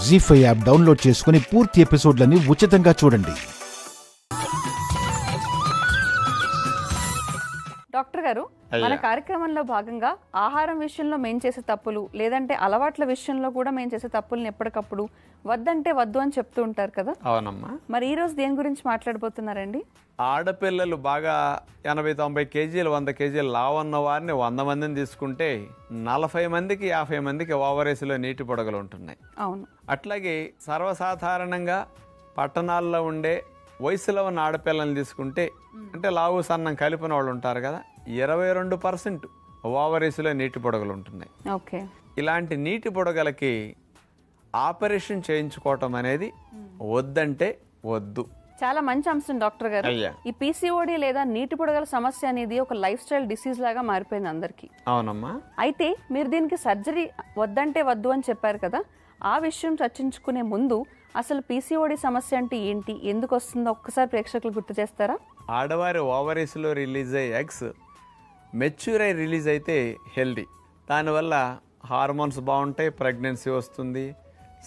జీ5 app download చేసుకుని పూర్తి ఎపిసోడ్లని ఉచితంగా చూడండి. డాక్టర్ గారు, మన కార్యక్రమంలో భాగంగా ఆహారం విషయంలో మేము చేసే తప్పులు, లేదంటే అలవాట్ల విషయంలో కూడా మేము చేసే తప్పులను ఎప్పటికప్పుడు వద్దంటే వద్దు అని చెప్తూ ఉంటారు కదా. అవునమ్మా. మరి ఈ రోజు దేని గురించి మాట్లాడబోతున్నారండి? ఆడపిల్లలు బాగా 80-90 కేజీలు 100 కేజీలు లావన్న వారిని 100 మందిని తీసుకుంటే 40 మందికి 50 మందికి ఓవరేసులో నీటి పొడగలు ఉంటున్నాయి. అవును. అట్లాగే సర్వసాధారణంగా పట్టణాల్లో ఉండే వయసులో ఉన్న ఆడపిల్లల్ని తీసుకుంటే, అంటే లావు సన్నం కలిపిన వాళ్ళు ఉంటారు కదా, 22% ఓవరేసులో నీటి పొడగలు ఉంటున్నాయి. ఓకే. ఇలాంటి నీటి పొడగలకి ఆపరేషన్ చేయించుకోవటం అనేది వద్దంటే వద్దు. చాలా మంచి అంశం డాక్టర్ గారు. ఈ పీసీఓడి లేదా నీటి పొడగల సమస్య అనేది ఒక లైఫ్ స్టైల్ డిసీజ్ లాగా మారిపోయింది అందరికి. అవునమ్మా. అయితే మీరు దీనికి సర్జరీ వద్దంటే వద్దు అని చెప్పారు కదా, ఆ విషయం చర్చించుకునే ముందు అసలు పీసీఓడి సమస్య అంటే ఏంటి, ఎందుకు వస్తుందో ఒక్కసారి ప్రేక్షకులు గుర్తు చేస్తారా? ఆడవారి ఓవరీస్లో రిలీజ్ అయ్యే ఎగ్స్ మెచ్యూర్ అయి రిలీజ్ అయితే హెల్దీ. దానివల్ల హార్మోన్స్ బాగుంటాయి, ప్రెగ్నెన్సీ వస్తుంది,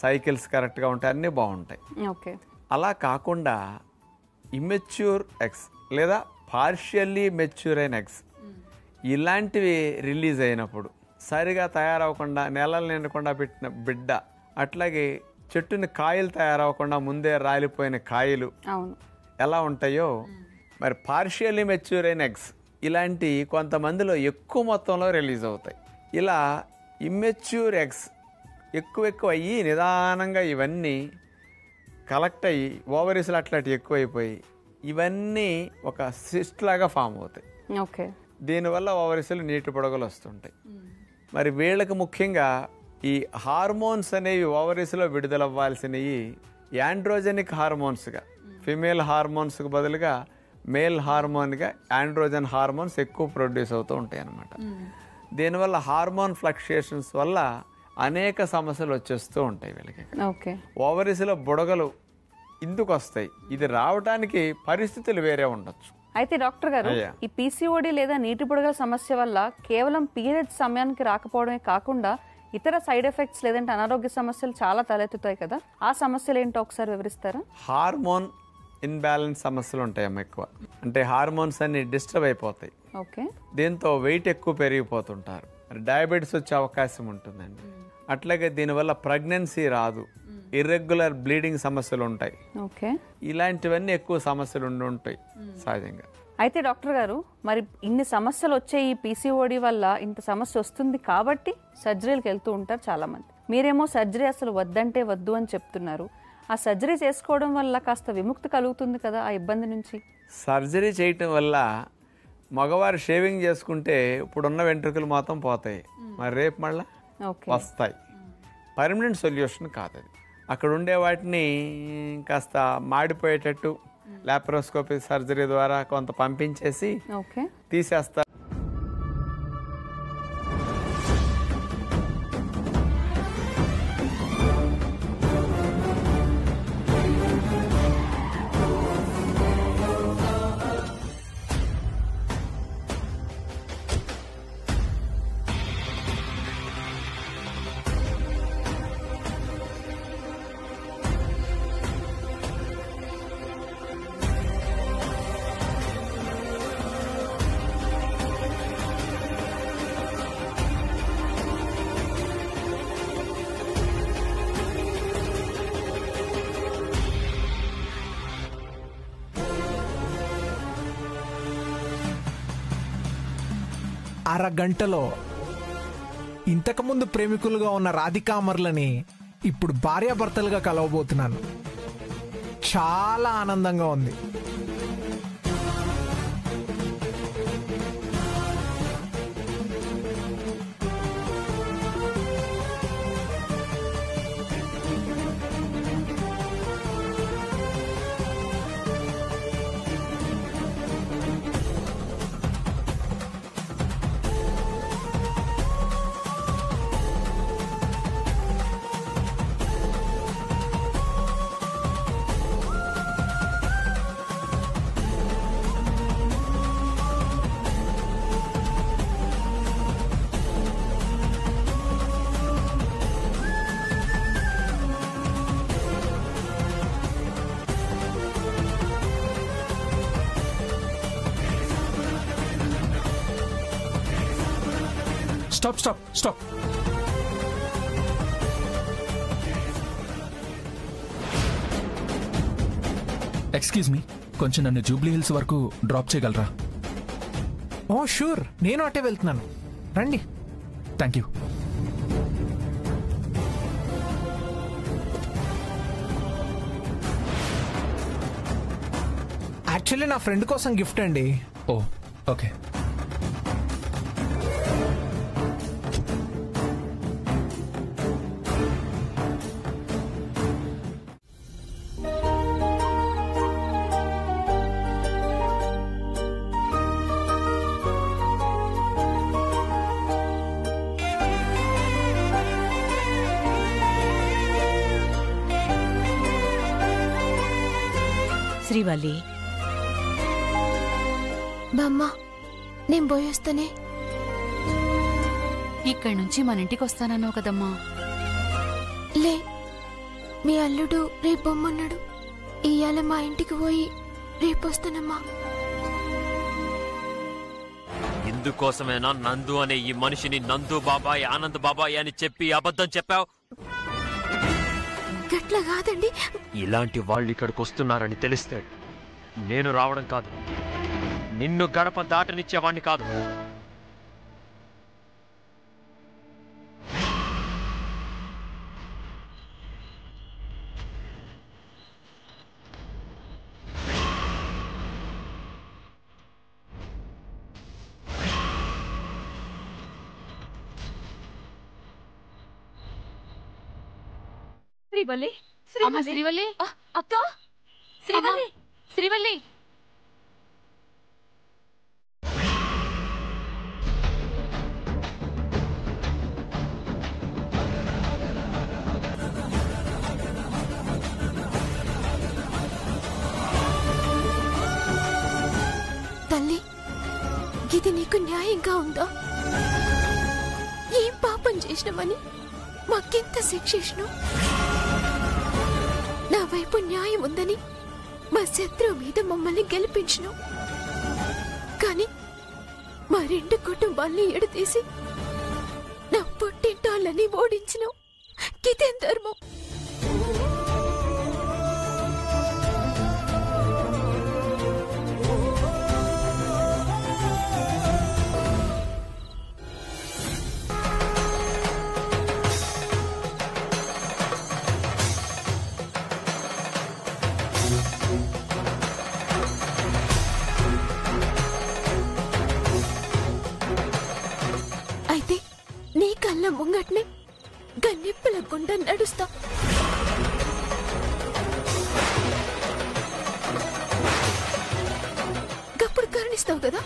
సైకిల్స్ కరెక్ట్గా ఉంటాయి, అన్నీ బాగుంటాయి. ఓకే. అలా కాకుండా ఇమ్మెచ్యూర్ ఎగ్స్ లేదా పార్షియల్లీ మెచ్యూర్ అయిన ఎగ్స్ ఇలాంటివి రిలీజ్ అయినప్పుడు సరిగా తయారవకుండా, నెలలు నిండకుండా పెట్టిన బిడ్డ, అట్లాగే చెట్టుని కాయలు తయారవకుండా ముందే రాలిపోయిన కాయలు ఎలా ఉంటాయో, మరి పార్షియల్లీ మెచ్యూర్ అయిన ఎగ్స్ ఇలాంటి కొంతమందిలో ఎక్కువ మొత్తంలో రిలీజ్ అవుతాయి. ఇలా ఇమ్మెచ్యూర్ ఎగ్స్ ఎక్కువ అయ్యి నిదానంగా ఇవన్నీ కలెక్ట్ అయ్యి ఓవరీస్లు అట్లాంటివి ఎక్కువైపోయి ఇవన్నీ ఒక సిస్ట్ లాగా ఫామ్ అవుతాయి. ఓకే. దీనివల్ల ఓవరీస్లు నీటి పొడగలు వస్తుంటాయి. మరి వీళ్ళకి ముఖ్యంగా ఈ హార్మోన్స్ అనేవి ఓవరీస్లో విడుదలవ్వాల్సినవి యాండ్రోజెనిక్ హార్మోన్స్గా, ఫిమేల్ హార్మోన్స్కి బదులుగా మేల్ హార్మోన్గా యాండ్రోజన్ హార్మోన్స్ ఎక్కువ ప్రొడ్యూస్ అవుతూ ఉంటాయి అన్నమాట. దీనివల్ల హార్మోన్ ఫ్లక్చుయేషన్స్ వల్ల అనేక సమస్యలు వచ్చేస్తూ ఉంటాయి వీళ్ళకి. ఓవరీస్లో బుడగలు ఇందుకు వస్తాయి. ఇది రావడానికి పరిస్థితులు వేరే ఉండొచ్చు. అయితే డాక్టర్ గారు, ఈ పీసీఓడి లేదా నీటి బుడగల సమస్య వల్ల కేవలం పీరియడ్ సమయానికి రాకపోవడమే కాకుండా ఇతర సైడ్ ఎఫెక్ట్స్ లేదంటే అనారోగ్య సమస్యలు చాలా తలెత్తుతాయి కదా, ఆ సమస్యలు ఏంటో ఒకసారి వివరిస్తారా? హార్మోన్ ఇన్బ్యాలెన్స్ సమస్యలు ఉంటాయమ్మా ఎక్కువ. అంటే హార్మోన్స్ అన్ని డిస్టర్బ్ అయిపోతాయి. ఓకే. దీంతో వెయిట్ ఎక్కువ పెరిగిపోతుంటారు, డయాబెటీస్ వచ్చే అవకాశం ఉంటుందండి. అట్లాగే దీనివల్ల ప్రెగ్నెన్సీ రాదు, ఇర్రెగ్యులర్ బ్లీడింగ్ సమస్యలు ఉంటాయి. ఓకే. ఇలాంటివన్నీ ఎక్కువ సమస్యలు ఉంటాయి సహజంగా. అయితే డాక్టర్ గారు, మరి ఇన్ని సమస్యలు వచ్చే ఈ పీసీఓడి వల్ల ఇంత సమస్య వస్తుంది కాబట్టి సర్జరీలకు వెళ్తూ ఉంటారు చాలా మంది. మీరేమో సర్జరీ అసలు వద్దంటే వద్దు అని చెప్తున్నారు. ఆ సర్జరీ చేసుకోవడం వల్ల కాస్త విముక్తి కలుగుతుంది కదా ఆ ఇబ్బంది నుంచి? సర్జరీ చేయటం వల్ల మగవారు షేవింగ్ చేసుకుంటే ఇప్పుడున్న వెంట్రుకలు మొత్తం పోతాయి, మరి రేపు మళ్ళీ వస్తాయి. పర్మనెంట్ సొల్యూషన్ కాదు అది. అక్కడ ఉండే వాటిని కాస్త మాడిపోయేటట్టు లాప్రోస్కోపీ సర్జరీ ద్వారా కొంత పంపించేసి తీసేస్తారు. అరగంటలో ఇంతకుముందు ప్రేమికులుగా ఉన్న రాధికామర్లని ఇప్పుడు భార్యాభర్తలుగా కలవబోతున్నాను. చాలా ఆనందంగా ఉంది. Stop stop stop. Excuse me, కొంచెం నన్ను జూబ్లీ హిల్స్ వరకు డ్రాప్ చేయగలరా? ఓ షూర్, నేను అటే వెళ్తున్నాను, రండి. Thank you. యాక్చువల్లీ నా ఫ్రెండ్ కోసం గిఫ్ట్ అండి. ఓ ఓకే. శ్రీవల్లి, బామ్మ నేను పోయేస్తానే. ఇక్కడి నుంచి మన ఇంటికి వస్తానన్నావు కదమ్మా. లే, మీ అల్లుడు రేపు బొమ్మన్నాడు. ఇయ్యాల మా ఇంటికి పోయి రేపు వస్తానమ్మా. ఇందుకోసమేనా నందు అనే ఈ మనిషిని నందు బాబాయ్ ఆనంద్ బాబాయ్ అని చెప్పి అబద్ధం చెప్పావు? గట్లా కాదండి. ఇలాంటి వాళ్ళు ఇక్కడికి వస్తున్నారని తెలిస్తే నేను రావడం కాదు, నిన్ను గడప దాటనిచ్చేవాణ్ణి కాదు. శ్రీవల్లి, శ్రీవల్లి, అక్క, శ్రీవల్లి, శ్రీవల్లి. తల్లి, ఇది నీకు న్యాయంగా ఉందా? ఏం పాపం చేసినామని మాకెంత శిక్షించను? నా వైపు న్యాయం ఉందని మా శత్రువు మీద మమ్మల్ని గెలిపించను, కానీ మా రెండు కుటుంబాల్ని ఎడతీసి నా పుట్టింటోళ్ళని ఓడించను. ఇదేం ధర్మం? అయితే నీ కళ్ళ ముంగట్నే గన్నిప్పుల గుండా నడుస్తా. గప్పుడు కరుణిస్తావు కదా?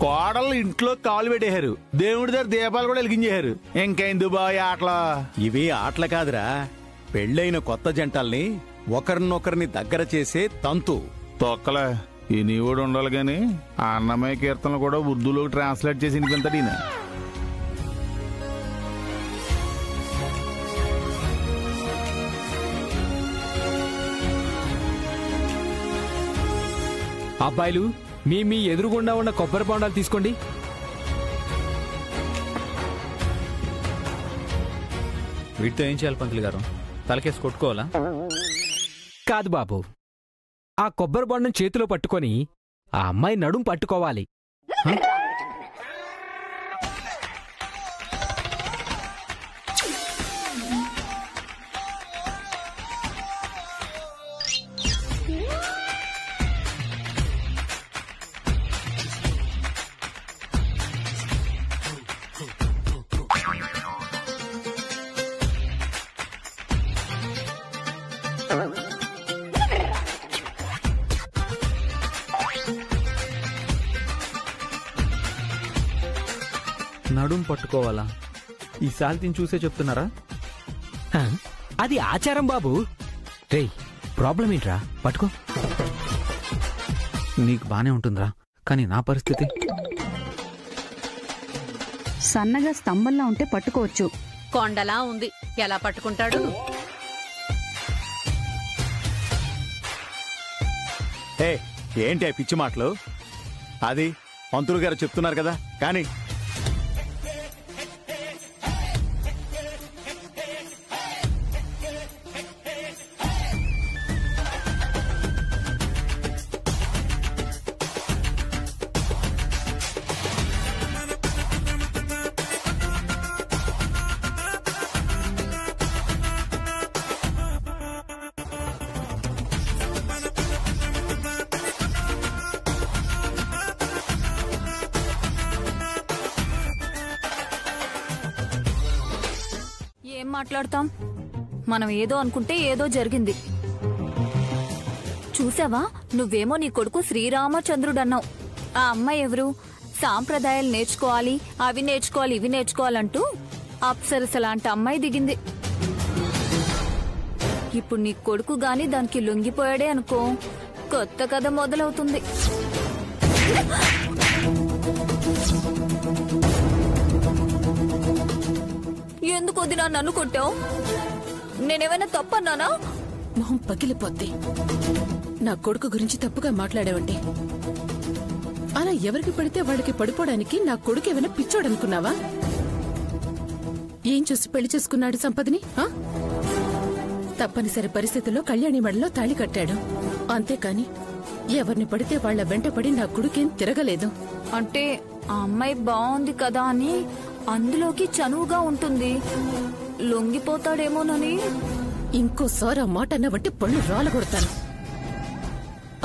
కోడలు ఇంట్లో కాలు పెట్టేశారు, దేవుడి దగ్గర దీపాలు కూడా వెలిగించేశారు. ఇంకెందుకు బాయ్ ఆటలా? ఇవి ఆటలు కాదురా, పెళ్ళైన కొత్త జంటల్ని ఒకరినొకరిని దగ్గర చేసే తంతు. తొక్కలే, ఈ నీ కూడా ఉండాలి గాని ఆ అన్నమయ్య కీర్తనలు కూడా ఉర్దూలోకి ట్రాన్స్లేట్ చేసి వినిపించడు ఈయన. అబ్బాయిలు, మీ ఎదురుగుండా ఉన్న కొబ్బరి బొండాలు తీసుకోండి. వీటితో ఏం చేయాలి పంతులు గారు? తలకేసి కొట్టుకోవాలా? కాదు బాబు, ఆ కొబ్బరి బొండం చేతిలో పట్టుకొని ఆ అమ్మాయి నడుం పట్టుకోవాలి. నడుం పట్టుకోవాలా? ఈ శాల్తీని చూసే చెప్తున్నారా? ఆ, అది ఆచారం బాబు. రేయ్, ప్రాబ్లం ఏంట్రా? పట్టుకో. నీకు బానే ఉంటుందిరా, కానీ నా పరిస్థితి సన్నగా స్తంభంలా ఉంటే పట్టుకోవచ్చు. కొండలా ఉంది, ఎలా పట్టుకుంటాడు? ఏంటి ఆ పిచ్చి మాటలు? అది పంతులు గారు చెప్తున్నారు కదా, కానీ ఏం మాట్లాడతాం? మనం ఏదో అనుకుంటే ఏదో జరిగింది. చూసావా, నువ్వేమో నీ కొడుకు శ్రీరామచంద్రుడు అన్నావు. ఆ అమ్మాయి ఎవరు? సాంప్రదాయాలు నేర్చుకోవాలి, అవి నేర్చుకోవాలి, ఇవి నేర్చుకోవాలంటూ అప్సరసలాంటి అమ్మాయి దిగింది. ఇప్పుడు నీ కొడుకు గాని దానికి లొంగిపోయాడే అనుకో, కొత్త కథ మొదలవుతుంది. ఎందుకు వదినా నన్ను కొట్టావు? నేనేమైనా తప్పన్నానా? మొహం పగిలిపోద్ది. నా కొడుకు గురించి తప్పుగా మాట్లాడావంటే అలా ఎవరికి పడితే వాళ్ళకి పడిపోవడానికి నా కొడుకు ఏమైనా పిచ్చోడనుకున్నావా? ఏం చూసి పెళ్లి చేసుకున్నాడు సంపదని? తప్పనిసరి పరిస్థితుల్లో కళ్యాణి మెడలో తాళి కట్టాడు, అంతేకాని ఎవరిని పడితే వాళ్ల వెంట పడి నా కొడుకేం తిరగలేదు. అంటే ఆ అమ్మాయి బాగుంది కదా అని అందులోకి చనువుగా ఉంటుంది, లొంగిపోతాడేమోనని. ఇంకోసారి ఆ మాట అన్నవంటే పళ్ళు రాలగొడతాను.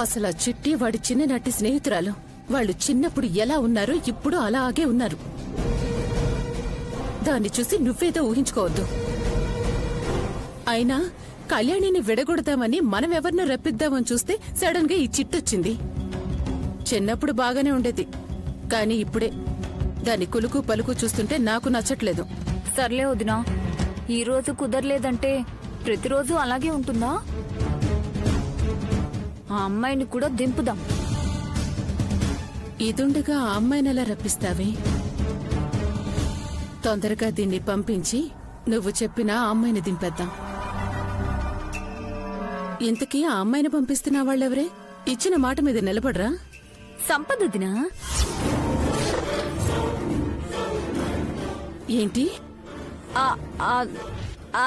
అసలు ఆ చిట్టి వాడి చిన్ననాటి స్నేహితురాలు. వాళ్ళు చిన్నప్పుడు ఎలా ఉన్నారో ఇప్పుడు అలాగే ఉన్నారు. దాన్ని చూసి నువ్వేదో ఊహించుకోవద్దు. అయినా కళ్యాణిని విడగొడదామని మనం ఎవరినో రప్పిద్దామని చూస్తే సడన్ గా ఈ చిట్టొచ్చింది. చిన్నప్పుడు బాగానే ఉండేది, కానీ ఇప్పుడే దాని కులుకు పలుకు చూస్తుంటే నాకు నచ్చట్లేదు. సర్లే వదినా, ఈ రోజు కుదరలేదంటే ప్రతిరోజు అలాగే ఉంటుందా? ఆ అమ్మాయిని కూడా దింపుదాం. ఇదుండగా ఆ అమ్మాయిని ఎలా రప్పిస్తావే? తొందరగా దీన్ని పంపించి నువ్వు చెప్పిన ఆ అమ్మాయిని దింపేద్దాం. ఇంతకీ ఆ అమ్మాయిని పంపిస్తున్న వాళ్ళెవరే? ఇచ్చిన మాట మీద నిలబడరా? సంపదొదినా. ఏంటి?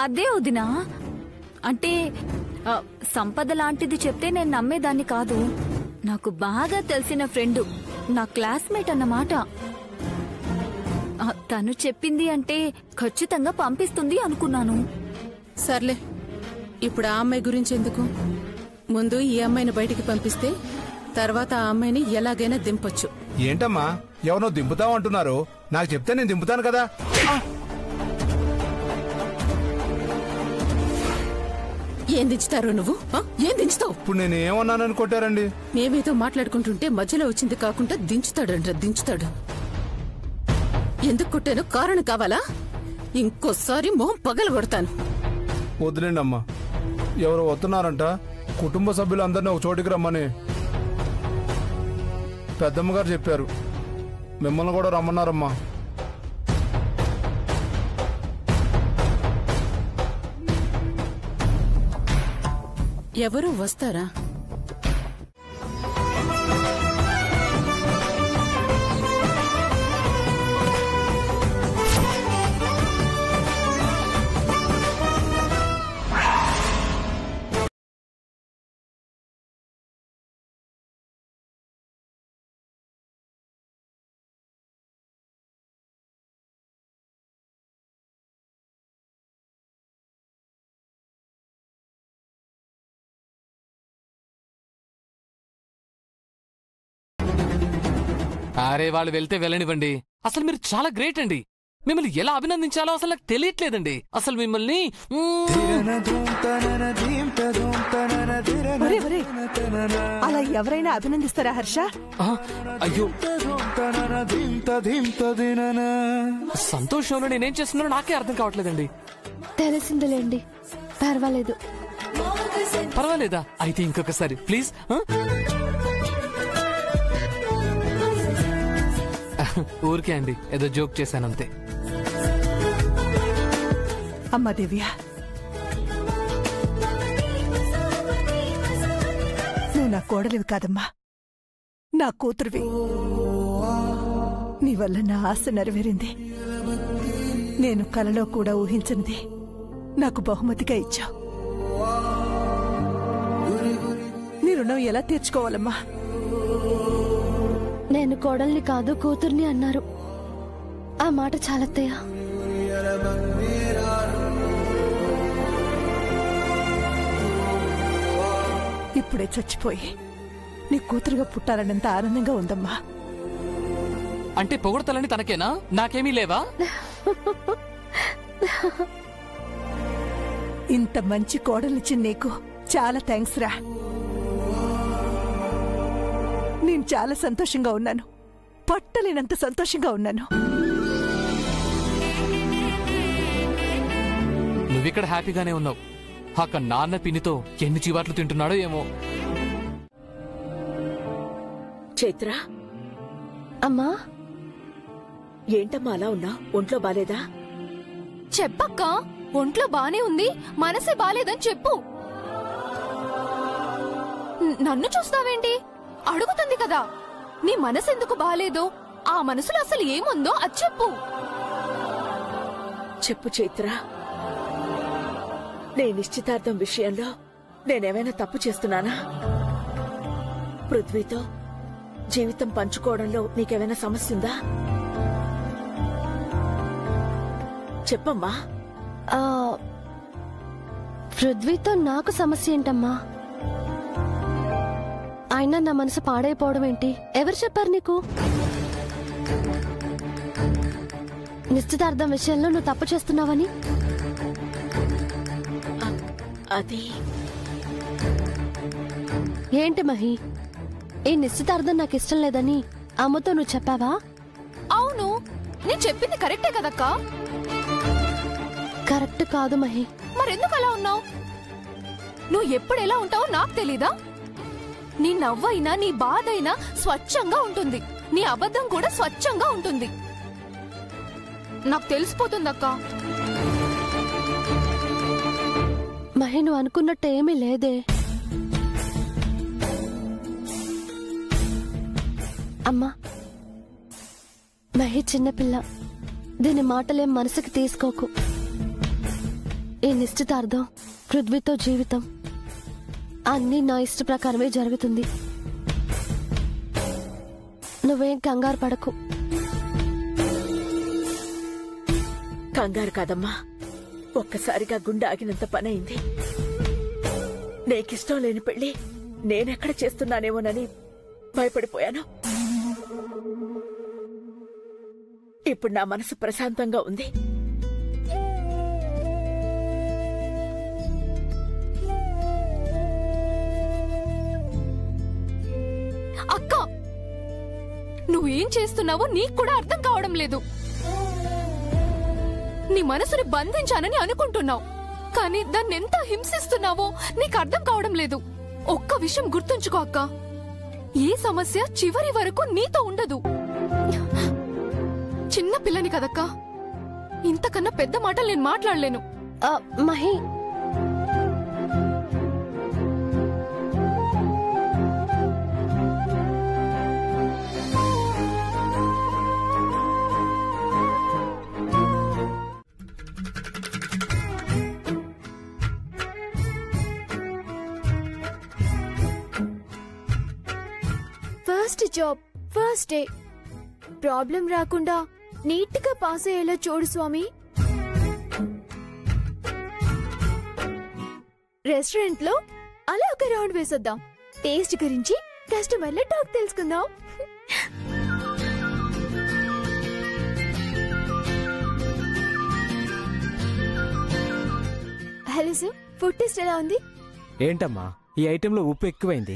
అదే వదినా, అంటే సంపద లాంటిది చెప్తే నేను నమ్మేదాన్ని కాదు. నాకు బాగా తెలిసిన ఫ్రెండు, నా క్లాస్మేట్ అన్నమాట. తను చెప్పింది అంటే ఖచ్చితంగా పంపిస్తుంది అనుకున్నాను. సర్లే, ఇప్పుడు ఆ అమ్మాయి గురించి ఎందుకు? ముందు ఈ అమ్మాయిని బయటికి పంపిస్తే తర్వాత ఆ అమ్మాయిని ఎలాగైనా దింపొచ్చు. ఏంటమ్మా, ఎవరో దింపుతావంటున్నారు? నాకు చెప్తే నేను దింపుతాను కదా. ఏం దించుతారో నువ్వు? ఏం దించుతావు? ఇప్పుడు నేను ఏమన్నానని కొట్టారండి? మేమేదో మాట్లాడుకుంటుంటే మధ్యలో వచ్చింది కాకుండా దించుతాడంట, దించుతాడు. ఎందుకు కొట్టానో కారణం కావాలా? ఇంకోసారి మొహం పగలగొడతాను. వదిలేండి అమ్మా, ఎవరో వస్తున్నారంట. కుటుంబ సభ్యులందరినీ ఒక చోటికి రమ్మని పెద్దమ్మగారు చెప్పారు. మిమ్మల్ని కూడా రమ్మన్నారమ్మా. ఎవరూ వస్తారా? అరే, వాళ్ళు వెళ్తే వెళ్ళనివ్వండి. అసలు మీరు చాలా గ్రేట్ అండి. మిమ్మల్ని ఎలా అభినందించాలో అసలు నాకు తెలియట్లేదండి. అసలు మిమ్మల్ని అలా ఎవరైనా అభినందిస్తారా హర్ష? అయ్యో, సంతోషంలో నేనేం చేస్తున్నానో నాకే అర్థం కావట్లేదండి. తెలిసిందిలేండి, పర్వాలేదు. పర్వాలేదా? అయితే ఇంకొకసారి ప్లీజ్. ఊరికే అండి, ఏదో జోక్ చేశానంతే. అమ్మా దివ్య, నువ్వు నా కోడలివి కాదమ్మా, నా కూతురువి. నీ వల్ల నా ఆశ నెరవేరింది. నేను కలలో కూడా ఊహించనిది నాకు బహుమతిగా ఇచ్చావు. నీ రుణం ఎలా తీర్చుకోవాలమ్మా? నేను కోడల్ని కాదు కూతుర్ని అన్నారు. ఆ మాట చాలత్తయ్య. ఇప్పుడే చచ్చిపోయి నీ కూతురుగా పుట్టాలన్నంత ఆనందంగా ఉందమ్మా. అంటే పొగడతలని తనకేనా, నాకేమీ లేవా? ఇంత మంచి కోడలిచ్చి నీకు చాలా థ్యాంక్స్ రా. నేను చాలా సంతోషంగా ఉన్నాను, పట్టలేనంత సంతోషంగా ఉన్నాను. నువ్విక్కడ హ్యాపీగానే ఉన్నావు. అక్క నాన్న పిన్నితో ఎన్ని చివాట్లు తింటున్నాడో ఏమో. చైత్ర, అమ్మా ఏంటమ్మా అలా ఉన్నా? ఒంట్లో బాలేదా? చెప్పక్క, ఒంట్లో బానే ఉంది, మనసే బాలేదని చెప్పు. నన్ను చూస్తావేంటి? అడుగుతుంది కదా, నీ మనసెందుకు బాలేదో, ఆ మనసులో అసలు ఏముందో అది చెప్పు. చెప్పు చైత్ర, నీ నిశ్చితార్థం విషయంలో నేనేమైనా తప్పు చేస్తున్నానా? పృథ్వీతో జీవితం పంచుకోవడంలో నీకేమైనా సమస్య ఉందా? చెప్పమ్మా. పృథ్వీతో నాకు సమస్య ఏంటమ్మా? అయినా నా మనసు పాడైపోవడం ఏంటి? ఎవరు చెప్పారు నీకు? నిశ్చితార్థం విషయంలో నువ్వు తప్పు చేస్తున్నావని? అది ఏంటి మహి, ఈ నిశ్చితార్థం నాకు ఇష్టం లేదని అమ్మతో నువ్వు చెప్పావా? అవును, నేను చెప్పింది కరెక్టే కదక్కా. కరెక్ట్ కాదు మహి. మరెందుకు అలా ఉన్నావు? నువ్వు ఎప్పుడు ఎలా ఉంటావో నాకు తెలీదా? నీ నవ్వైనా నీ బాధైనా స్వచ్ఛంగా ఉంటుంది, నీ అబద్ధం కూడా స్వచ్ఛంగా ఉంటుంది. నాకు తెలిసిపోతుందక్కా. మహి, నువ్వు అనుకున్నట్టు ఏమీ లేదే. అమ్మా, మహి చిన్నపిల్ల, దీని మాటలేం మనసుకి తీసుకోకు. ఈ నిశ్చితార్థం, పృథ్వీతో జీవితం అన్నీ నా ఇష్ట ప్రకారమే జరుగుతుంది. నువ్వేం కంగారు పడకు. కంగారు కాదమ్మా, ఒక్కసారిగా గుండె ఆగినంత పనైంది. నీకిష్టం లేని పెళ్లి నేనెక్కడ చేస్తున్నానేమోనని భయపడిపోయాను. ఇప్పుడు నా మనసు ప్రశాంతంగా ఉంది. అక్క, నువ్వేం చేస్తున్నావో నీకు కూడా అర్థం కావడం లేదు. నీ మనసుని బంధించానని అనుకుంటున్నావు, కానీ దాన్ని ఎంత హింసిస్తున్నావో నీకు అర్థం కావడం లేదు. ఒక్క విషయం గుర్తుంచుకో అక్క, ఏ సమస్య చివరి వరకు నీతో ఉండదు. చిన్న పిల్లని కదక్క, ఇంతకన్నా పెద్ద మాటలు నేను మాట్లాడలేను. Mahi, first job, first day, problem రాకుండా నీట్ గా పాస్ అయ్యేలా చూడు స్వామి. రెస్టారెంట్ లో అలా ఒక రౌండ్ వేసొద్దాం. టేస్ట్ గురించి కస్టమర్ల టాక్ తెలుసుకుందాం. హలో సార్, ఫుడ్ టేస్ట్ ఎలా ఉంది? ఏంటమ్మా ఈ ఐటెంలో ఉప్పు ఎక్కువైంది.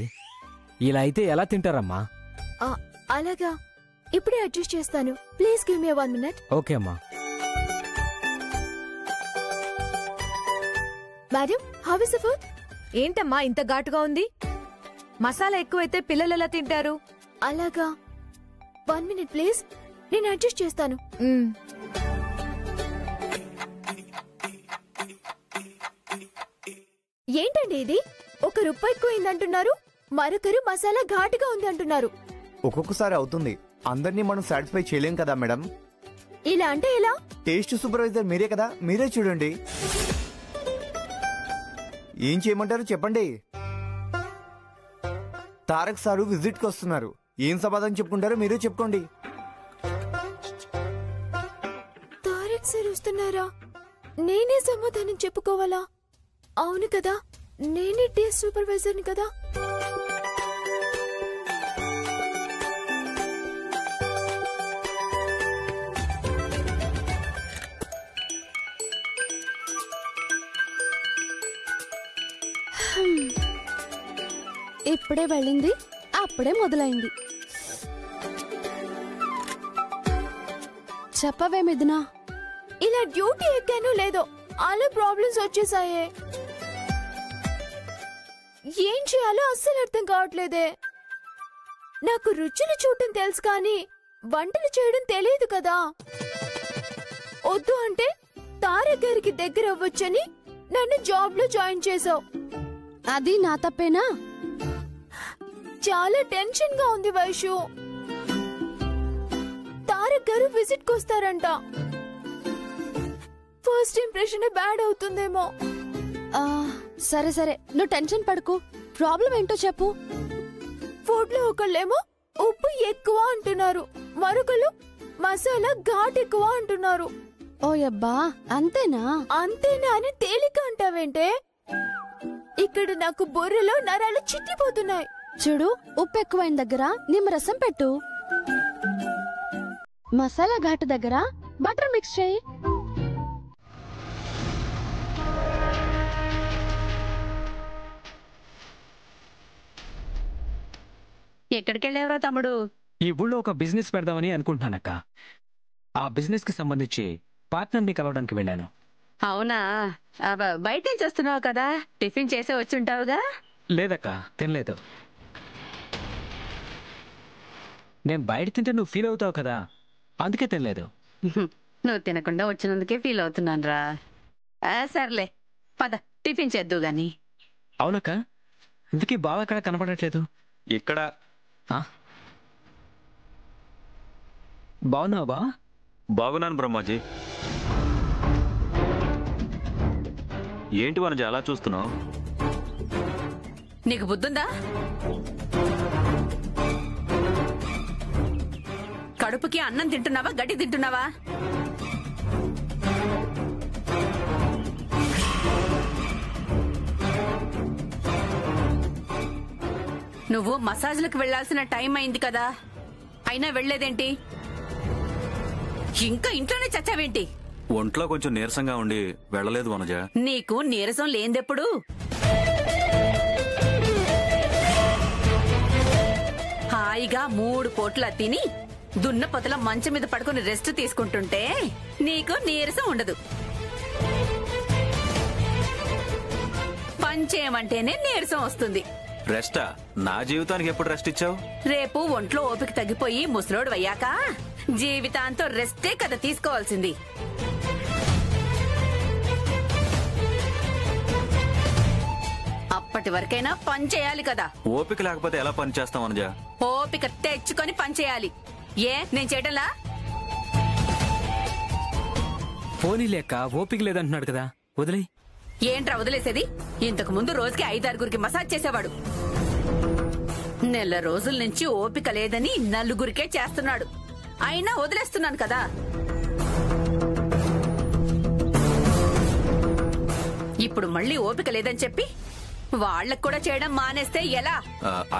ఇలా అయితే ఎలా తింటారమ్మా? అలాగా, ఇప్పుడే అడ్జస్ట్ చేస్తాను. Please give me 1 minute. Okay అమ్మా. Madam, how is the food? ఏంటమ్మా ఇంత ఘాటుగా ఉంది? మసాలా ఎక్కువైతే పిల్లలు ఎలా తింటారు? అలాగా, 1 minute ప్లీజ్, నేను అడ్జస్ట్ చేస్తాను. ఏంటండి ఇది? ఒకరు ఉప్పు ఎక్కువైందంటున్నారు, మరొకరు మసాలా ఘాటుగా ఉంది అంటున్నారు. ఒక్కొక్కసారి అవుతుంది, అందరినీ మనం సాటిస్ఫై చేయలేం కదా మేడం. ఇలా అంటే ఎలా? టేస్ట్ సూపర్వైజర్ మీరే కదా, మీరే చూడండి. ఏం చేయమంటారు చెప్పండి. తారక్ సారు విజిట్ కి వస్తున్నారు. ఏం సమాధానం చెప్పుకుంటారో మీరే చెప్పుకోండి. తారక్ సార్ వస్తున్నారా? నేనే సమాధానం చెప్పుకోవాలా? అవును కదా, నేనే టేస్ట్ సూపర్వైజర్ని కదా. ఇప్పుడే వెళ్ళింది, అప్పుడే మొదలైంది. చెప్పవే మిథునా, ఇలా డ్యూటీ ఎక్కాను లేదో అలా ప్రాబ్లమ్స్ వచ్చేసాయే. ఏం చేయాలో అస్సలు అర్థం కావట్లేదే. నాకు రుచులు చూడటం తెలుసు కానీ వంటలు చేయడం తెలియదు కదా. వద్దు అంటే తారక్ గారికి దగ్గర అవ్వచ్చని నన్ను జాబ్ లో జాయిన్ చేసావు. అది నా తప్పేనా? చాలా టెన్షన్ గా ఉంది వైషు. తారక్ గారు విజిట్ కు వస్తారంట. ఫస్ట్ ఇంప్రెషన్ బ్యాడ్ అవుతుందేమో. సరే సరే, నువ్వు టెన్షన్ పడకు. ప్రాబ్లం ఏంటో చెప్పు. ఫుడ్ లో ఒకళ్ళేమో ఉప్పు ఎక్కువ అంటున్నారు, మరొకళ్ళు మసాలా ఘాట్ ఎక్కువ అంటున్నారు. ఓ అబ్బా, అంతేనా? అంతేనా అని తేలిక అంటావేంటే? ఇక్కడ నాకు బుర్రలో నరాలు చిట్టిపోతున్నాయి. చూడు, ఉప్పు ఎక్కువైన దగ్గర నిమ్మరసం పెట్టు, మసాలా ఘాటు దగ్గర బటర్ మిక్స్ చేయి. ఎక్కడికి వెళ్ళేవరా తమ్ముడు? ఈ ఊళ్ళో ఒక బిజినెస్ పెడదామని అనుకుంటున్నానక్క. ఆ బిజినెస్ కి సంబంధించి పార్ట్నర్ని కలవడానికి వెళ్ళాను. అవునా? బయట నుంచి వస్తున్నావు కదా, టిఫిన్ చేసే వచ్చుంటావుగా? లేదక్క, తినలేదు. నేను బయట తింటే నువ్వు ఫీల్ అవుతావు కదా, అందుకే తినలేదు. నువ్వు తినకుండా వచ్చినందుకే ఫీల్ అవుతున్నాను రా. సర్లే పద, టిఫిన్ చేద్దు గాని. అవునక్క, ఇందుకీ బావ ఎక్కడ కనపడట్లేదు? ఇక్కడ. బాగున్నావా బా? బాగున్నాను బ్రహ్మాజీ. ఏంటి వనజ అలా చూస్తున్నావు? నీకు బుద్ధుందా? కడుపుకి అన్నం తింటున్నావా, గడ్డి తింటున్నావా? నువ్వు మసాజ్లకు వెళ్లాల్సిన టైం అయింది కదా, అయినా వెళ్లేదేంటి? ఇంకా ఇంట్లోనే చచ్చావేంటి? ఒంట్లో కొంచెం నీరసంగా ఉండి వెళ్ళలేదు వనజ. నీకు నీరసం లేందెప్పుడు? హాయిగా 3 పూట్ల తిని దున్నపోతల మంచం మీద పడుకుని రెస్ట్ తీసుకుంటుంటే నీకు నీరసం ఉండదు. పంచేయమంటేనే నీరసం వస్తుంది. రెస్టా? నా జీవితానికి ఎప్పుడు రెస్ట్ ఇచ్చావు? రేపు ఒంట్లో ఓపిక తగ్గిపోయి ముసలోడు అయ్యాక జీవితాంతో రెస్టే కదా తీసుకోవాల్సింది. అప్పటి వరకైనా పని చేయాలి కదా. ఓపిక లేకపోతే ఎలా పని చేస్తాం వనజ? ఓపిక తెచ్చుకొని పని చేయాలి. ఏ నేను చేయటంలా? పోనీ లేక ఓపిక లేదంటున్నాడు కదా, వదిలే. ఏంట్రా వదిలేసేది? ఇంతకు ముందు రోజుకి 5-6గురికి మసాజ్ చేసేవాడు. నెల రోజుల నుంచి ఓపిక లేదని 4గురికే చేస్తున్నాడు. అయినా వదిలేస్తున్నాను కదా. ఇప్పుడు మళ్ళీ ఓపిక లేదని చెప్పి వాళ్ళకు కూడా చేయడం మానేస్తే ఎలా?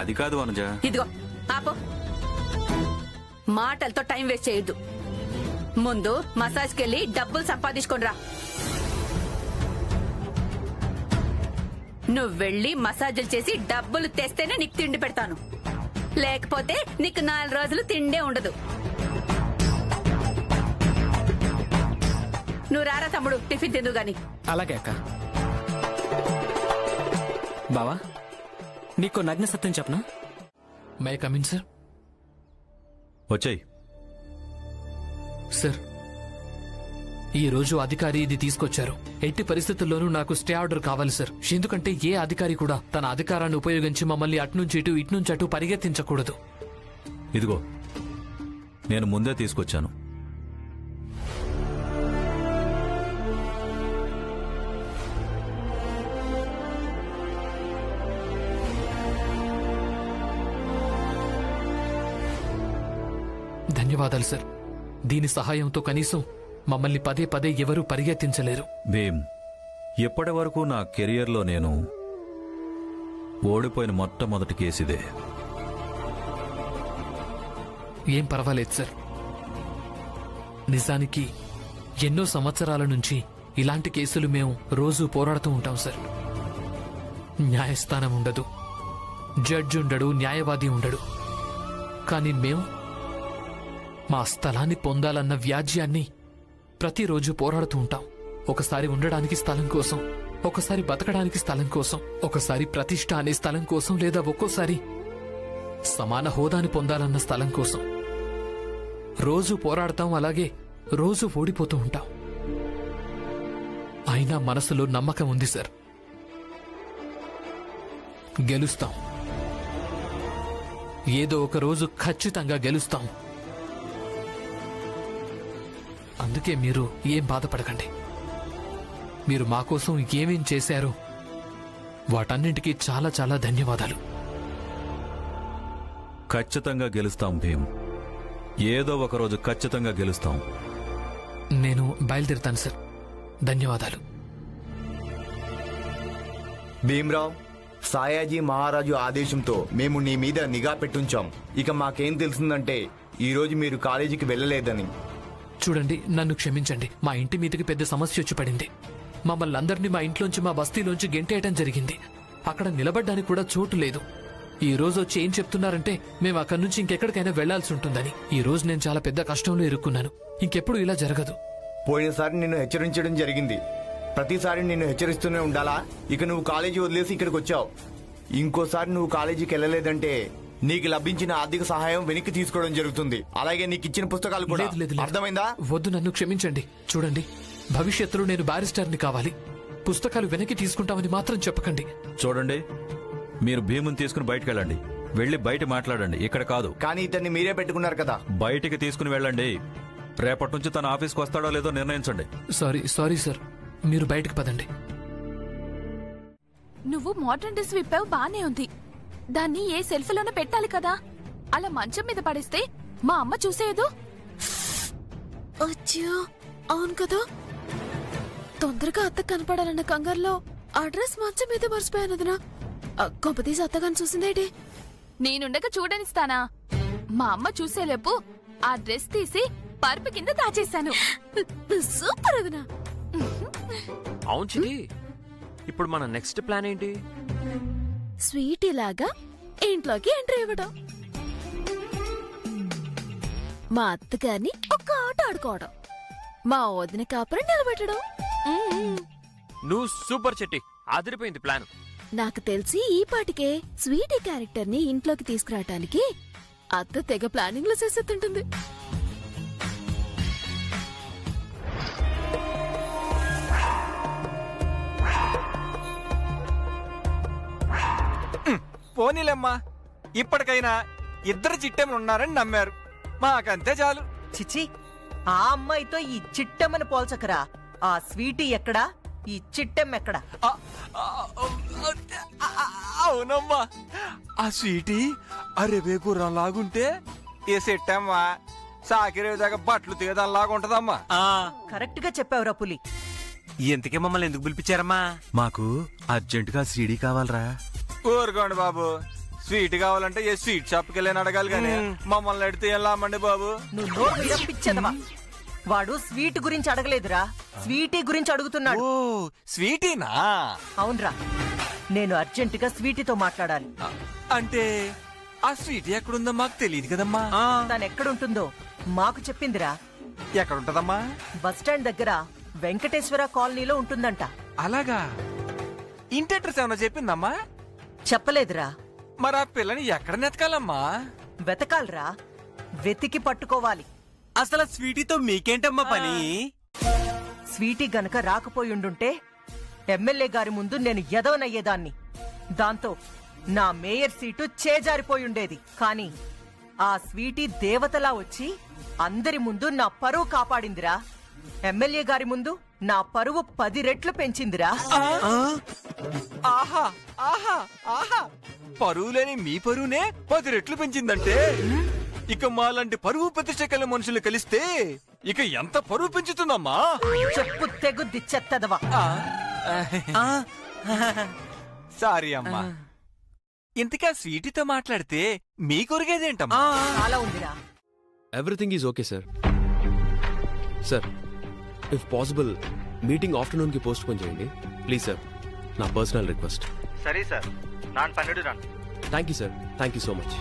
అది కాదు వనజ. ఇదిగో ఆపో, మాటలతో టైం వేస్ట్ చేయొద్దు. ముందు మసాజ్కి వెళ్ళి డబ్బులు సంపాదించుకోనరా. నువ్వు వెళ్ళి మసాజులు చేసి డబ్బులు తెస్తేనే నీకు తిండి పెడతాను, లేకపోతే నీకు 4 రోజులు తిండే ఉండదు. నువ్వు రారా తమ్ముడు, టిఫిన్ తిందు గాని. అలాగే అక్క. బావా, నీకు నగ్న సత్యం చెప్పనా? May come in sir. వచ్చాయి సార్, ఈ రోజు అధికారి ఇది తీసుకొచ్చారు. ఎట్టి పరిస్థితుల్లోనూ నాకు స్టే ఆర్డర్ కావాలి సార్. ఎందుకంటే ఏ అధికారి కూడా తన అధికారాన్ని ఉపయోగించి మమ్మల్ని అట్నుంచి ఇటు ఇట్నుంచి అటు పరిగెత్తించకూడదు. ఇదిగో నేను ముందే తీసుకొచ్చాను. ధన్యవాదాలు సార్. దీని సహాయంతో కనీసం మమ్మల్ని పదే పదే ఎవరూ పరిగెత్తించలేరు. భీమ్, ఎప్పటి వరకు నా కెరియర్లో నేను ఓడిపోయిన మొట్టమొదటి కేసిదే. ఏం పర్వాలేదు సార్. నిజానికి ఎన్నో సంవత్సరాల నుంచి ఇలాంటి కేసులు మేము రోజూ పోరాడుతూ ఉంటాం సార్. న్యాయస్థానం ఉండదు, జడ్జి ఉండడు, న్యాయవాది ఉండడు. కానీ మేము మా స్థలాన్ని పొందాలన్న వ్యాజ్యాన్ని ప్రతిరోజు పోరాడుతూ ఉంటాం. ఒకసారి ఉండడానికి స్థలం కోసం, ఒకసారి బతకడానికి స్థలం కోసం, ఒకసారి ప్రతిష్ఠ అనే స్థలం కోసం, లేదా ఒక్కోసారి సమాన హోదాని పొందాలన్న స్థలం కోసం. రోజు పోరాడతాం, అలాగే రోజు ఓడిపోతూ ఉంటాం. అయినా మనసులో నమ్మకం ఉంది సార్. గెలుస్తాం. ఏదో ఒక రోజు ఖచ్చితంగా గెలుస్తాం. అందుకే మీరు ఏం బాధపడకండి. మీరు మా కోసం ఏమేం చేశారో వాటన్నింటికీ చాలా చాలా ధన్యవాదాలు. ఖచ్చితంగా గెలుస్తాం భీమ్. ఏదో ఒకరోజు ఖచ్చితంగా గెలుస్తాం. నేను బయలుదేరుతాను సార్. ధన్యవాదాలు. భీమ్రావ్, సాయాజీ మహారాజు ఆదేశంతో మేము నీ మీద నిఘా పెట్టుంచాం. ఇక మాకేం తెలిసిందంటే ఈరోజు మీరు కాలేజీకి వెళ్ళలేదని. చూడండి, నన్ను క్షమించండి. మా ఇంటి మీదకి పెద్ద సమస్య వచ్చి పడింది. మమ్మల్ని అందరినీ మా ఇంట్లోంచి, మా బస్తీలోంచి గెంటేయటం జరిగింది. అక్కడ నిలబడ్డానికి కూడా చోటు లేదు. ఈ రోజు వచ్చి ఏం చెప్తున్నారంటే మేము అక్కడి నుంచి ఇంకెక్కడికైనా వెళ్లాల్సి ఉంటుందని. ఈ రోజు నేను చాలా పెద్ద కష్టంలో ఇరుక్కున్నాను. ఇంకెప్పుడు ఇలా జరగదు. పోయినసారి నిన్ను హెచ్చరించడం జరిగింది. ప్రతిసారి నిన్ను హెచ్చరిస్తూనే ఉండాలా? ఇక నువ్వు కాలేజీ వదిలేసి ఇక్కడికి వచ్చావు. ఇంకోసారి నువ్వు కాలేజీకి వెళ్ళలేదంటే నీకు లభించిన ఆర్థిక సహాయం వెనక్కి తీసుకోవడం జరుగుతుంది. అలాగే నీకు ఇచ్చిన పుస్తకాలు కూడా. అర్థమైందా? వద్దు, నన్ను క్షమించండి. చూడండి, భవిష్యత్తులో నేను బారిస్టర్ని కావాలి. పుస్తకాలు వెనక్కి తీసుకుంటామని మాత్రం చెప్పకండి. చూడండి, మీరు భీముని తీసుకుని బయటకు వెళ్ళండి. వెళ్ళి బయట మాట్లాడండి, ఇక్కడ కాదు. కానీ ఇతన్ని మీరే పెట్టుకున్నారు కదా. బయటికి తీసుకుని వెళ్ళండి. రేపటి నుంచి తన ఆఫీస్కి వస్తాడో లేదో నిర్ణయించండి. సారీ సార్, మీరు బయటకు పదండి. నువ్వు మోడర్న్ డ్రెస్ విప్పావు, బానే ఉంది. దాన్ని ఏ సెల్ఫ్లోనే పెట్టాలి కదా. అలా మంచం మీద పడేస్తే మా అమ్మ చూసేదు. అచ్చా, అవును కదా. తొందరగా అత్త కనపడాలన్న కంగారులో ఆ డ్రెస్ మంచం మీద మర్చిపోయానదినా. కొంపతీసి అత్తగాని చూసిందేటి? నేనుండగా చూడనిస్తానా? మా అమ్మ చూసేలేపు ఆ డ్రెస్ తీసి పరుపు కింద దాచేశాను. సూపర్ అదినా. అవును చిది, ఇప్పుడు మన నెక్స్ట్ ప్లాన్ ఏంటి? స్వీట్ ఇలాగా ఇంట్లోకి ఎంట్రీ ఇవ్వడం, మా అత్తగారిని ఒక ఆట ఆడుకోవడం, మా వదిన కాపురం నిలబెట్టడం. నువ్వు సూపర్ చెట్టి, అదిరిపోయింది ప్లాన్. నాకు తెలిసి ఈ పాటికే స్వీటీ క్యారెక్టర్ ని ఇంట్లోకి తీసుకురావటానికి అత్త తెగ ప్లానింగ్ లో చేసేస్తుంటుంది. పోనీలేమ్మా, ఇప్పటికైనా ఇద్దరు చిట్టెమ్మలు ఉన్నారని నమ్మారు. మాకంతే చాలు. చిచి, ఆ అమ్మాయితో ఈ చిట్టెమ్మని పోల్చకరా. ఆ స్వీటీ ఎక్కడా, ఈ చిట్టెమ్మ ఎక్కడా? అవునమ్మా, ఆ స్వీటీ అరేబే గుర్రం లాగుంటే ఏ సెట్టమ్మ సాకిరే దాకా బట్టలు తీయదానిలాగా ఉంటదమ్మా. కరెక్ట్ గా చెప్పావురా పులి. ఇంతకీ మమ్మల్ని ఎందుకు పిలిపించారమ్మా? మాకు అర్జెంటుగా సీడీ కావాలరా. ఊరుకోండి బాబు, స్వీట్ కావాలంటే ఏ స్వీట్ షాప్కి వెళ్ళని అడగాలి కానీ మమ్మల్ని అడిగితే ఏం లామండి బాబు. నువ్వు నోరు విరపించదమా. వాడు స్వీట్ గురించి అడగలేదురా, స్వీటీ గురించి అడుగుతున్నాడు. స్వీటీనా? అవునరా. నేను అర్జెంటుగా స్వీటీతో మాట్లాడాలి. అంటే ఆ స్వీటీ ఎక్కడుందో మాకు తెలియదు కదమ్మా. తను ఎక్కడుంటుందో మాకు చెప్పిందిరా. ఎక్కడుంటదమ్మా? బస్టాండ్ దగ్గర వెంకటేశ్వర కాలనీలో ఉంటుందంట. అలాగా? ఇంటి అడ్రస్ ఏమన్నా చెప్పిందమ్మా? చెప్పలేదురా. మరి ఆ పిల్లని ఎక్కడ నెతకాలమ్మా? వెతకాలరా, వెతికి పట్టుకోవాలి. అసలు స్వీటీతో మీకేంటమ్మా పని? స్వీటీ గనక రాకపోయుండుంటే ఎమ్మెల్యే గారి ముందు నేను ఎదవనయ్యేదాన్ని. దాంతో నా మేయర్ సీటు చేజారిపోయుండేది. కానీ ఆ స్వీటీ దేవతలా వచ్చి అందరి ముందు నా పరువు కాపాడిందిరా. ఎమ్మెల్యే గారి ముందు నా పరువు 10 రెట్లు పెంచిందిరా. ఆహా ఆహా ఆహా! పరువు లేని మీ పరువునే 10 రెట్లు పెంచిందంటే ఇక మాలాంటి పరువు ప్రతిష్ట కల మనుషులు కలిస్తే ఇక ఎంత పరువు పెంచుతుందమ్మా? చెప్పు తెగుద్ది చెత్తదవా. సారీ అమ్మా. ఇంతకా స్వీటీతో మాట్లాడితే మీ కొరిగేదేంటమ్మా? అలా ఉందిరా. Everything is okay sir. Sir, if possible meeting afternoon కి పోస్ట్ పోన్ చేయండి ప్లీజ్ సార్. నా పర్సనల్ రిక్వెస్ట్. సరే సార్, நான் பண்ணிடுறேன். Thank you sir, thank you so much.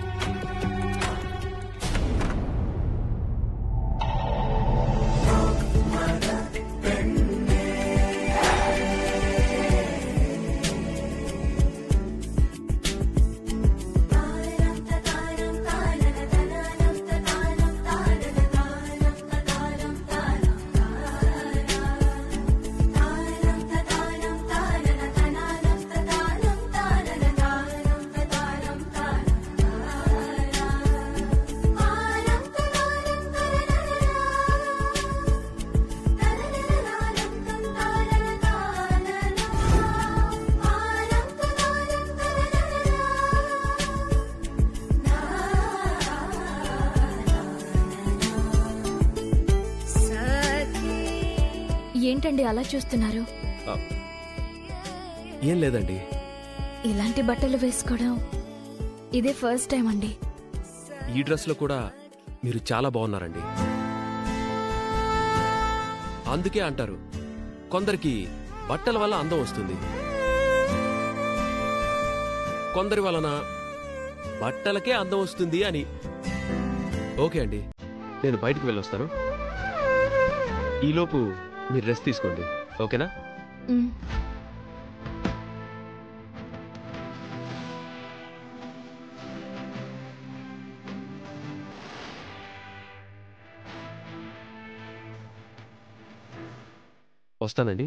ఏంటండి అలా చూస్తున్నారు? ఏం లేదండి. ఇలాంటి బట్టలు వేసుకోవడం ఇదే ఫస్ట్ టైం అండి. ఈ డ్రెస్ లో కూడా మీరు చాలా బాగున్నారండి. అందుకే అంటారు కొందరికి బట్టల వల్ల అందం వస్తుంది, కొందరి వలన బట్టలకే అందం వస్తుంది అని. ఓకే అండి, నేను బయటకు వెళ్ళొస్తాను. ఈలోపు మీరు రెస్ట్ తీసుకోండి, ఓకేనా? వస్తానండి.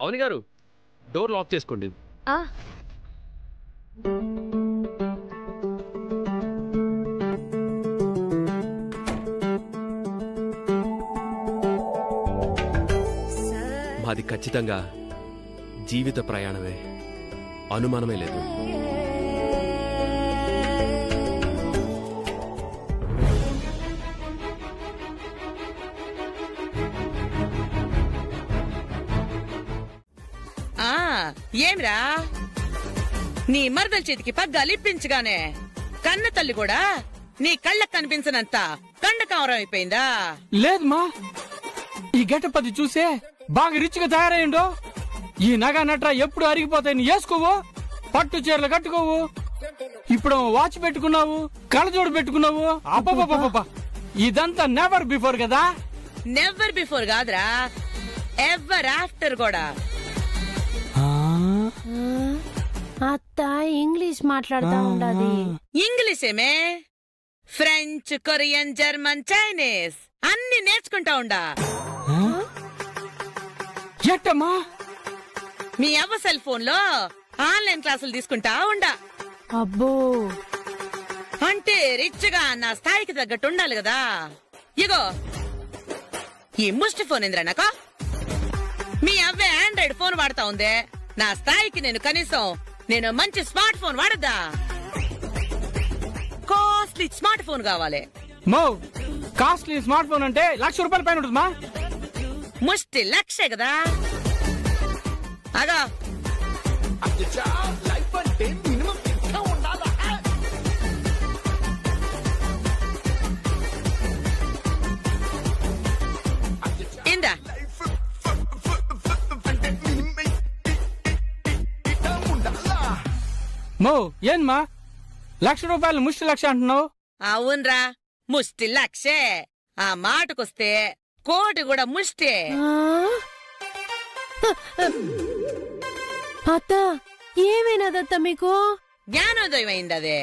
అవని గారు, డోర్ లాక్ చేసుకోండి. మాది ఖచ్చితంగా జీవిత ప్రయాణమే, అనుమానమే లేదు. ఏమిరా, నీ మరదల చేతికి పగ్గాలు ఇప్పించగానే కన్న తల్లి కూడా నీ కళ్ళకు కనిపించనంత కండకావరం అయిపోయిందా? లేదు మా, ఈ గెటప్ అది చూసే బాగా రిచ్ గా తయారయ్యిండో. ఈ నగ నట్ర ఎప్పుడు అరిగిపోతాయి, వేసుకోవు, పట్టు చీరలు కట్టుకోవు, ఇప్పుడు వాచ్ పెట్టుకున్నావు, కళ్ళజోడు పెట్టుకున్నావు. అబ్బబ్బబ్బబ్బ, ఇదంతా నెవర్ బిఫోర్ కదా? నెవర్ బిఫోర్ కాదురా, ఎవర్ ఆఫ్టర్ కూడా. అత్త ఇంగ్లీష్ మాట్లాడుతా ఉండాది. ఇంగ్లీష్ ఏమే, ఫ్రెంచ్, కొరియన్, జర్మన్, చైనీస్ అన్ని నేర్చుకుంటా ఉండా. ఎట్టమ్మా? మీ అవ్వ సెల్ ఫోన్ లో ఆన్లైన్ క్లాసులు తీసుకుంటా ఉండా. అబ్బో, అంటే రిచ్ గా నా స్థాయికి తగ్గట్టు ఉండాలి కదా. ఇగో ఈ ముష్టి ఫోన్ ఏంద్రా నాకు? మీ అవ్వే ఆండ్రాయిడ్ ఫోన్ వాడతా ఉందే, నా స్థాయికి నేను మంచి స్మార్ట్ ఫోన్ వాడద్దా? కాస్ట్లీ స్మార్ట్ ఫోన్ కావాలి. మో, కాస్ట్లీ స్మార్ట్ ఫోన్ అంటే ₹1,00,000 పైన ఉంటుందా? ముష్టి లక్షే కదా. అగా మో ఏన్మా 1,00,000 రూపాయలు ముష్టి లక్ష అంటున్నావు? అవునరా, ముష్టి లక్షే. ఆ మాటకొస్తే కోటి కూడా ముష్టే. అత్త ఏమైనాదత్త మీకు? జ్ఞానోదయం అయింది అదే.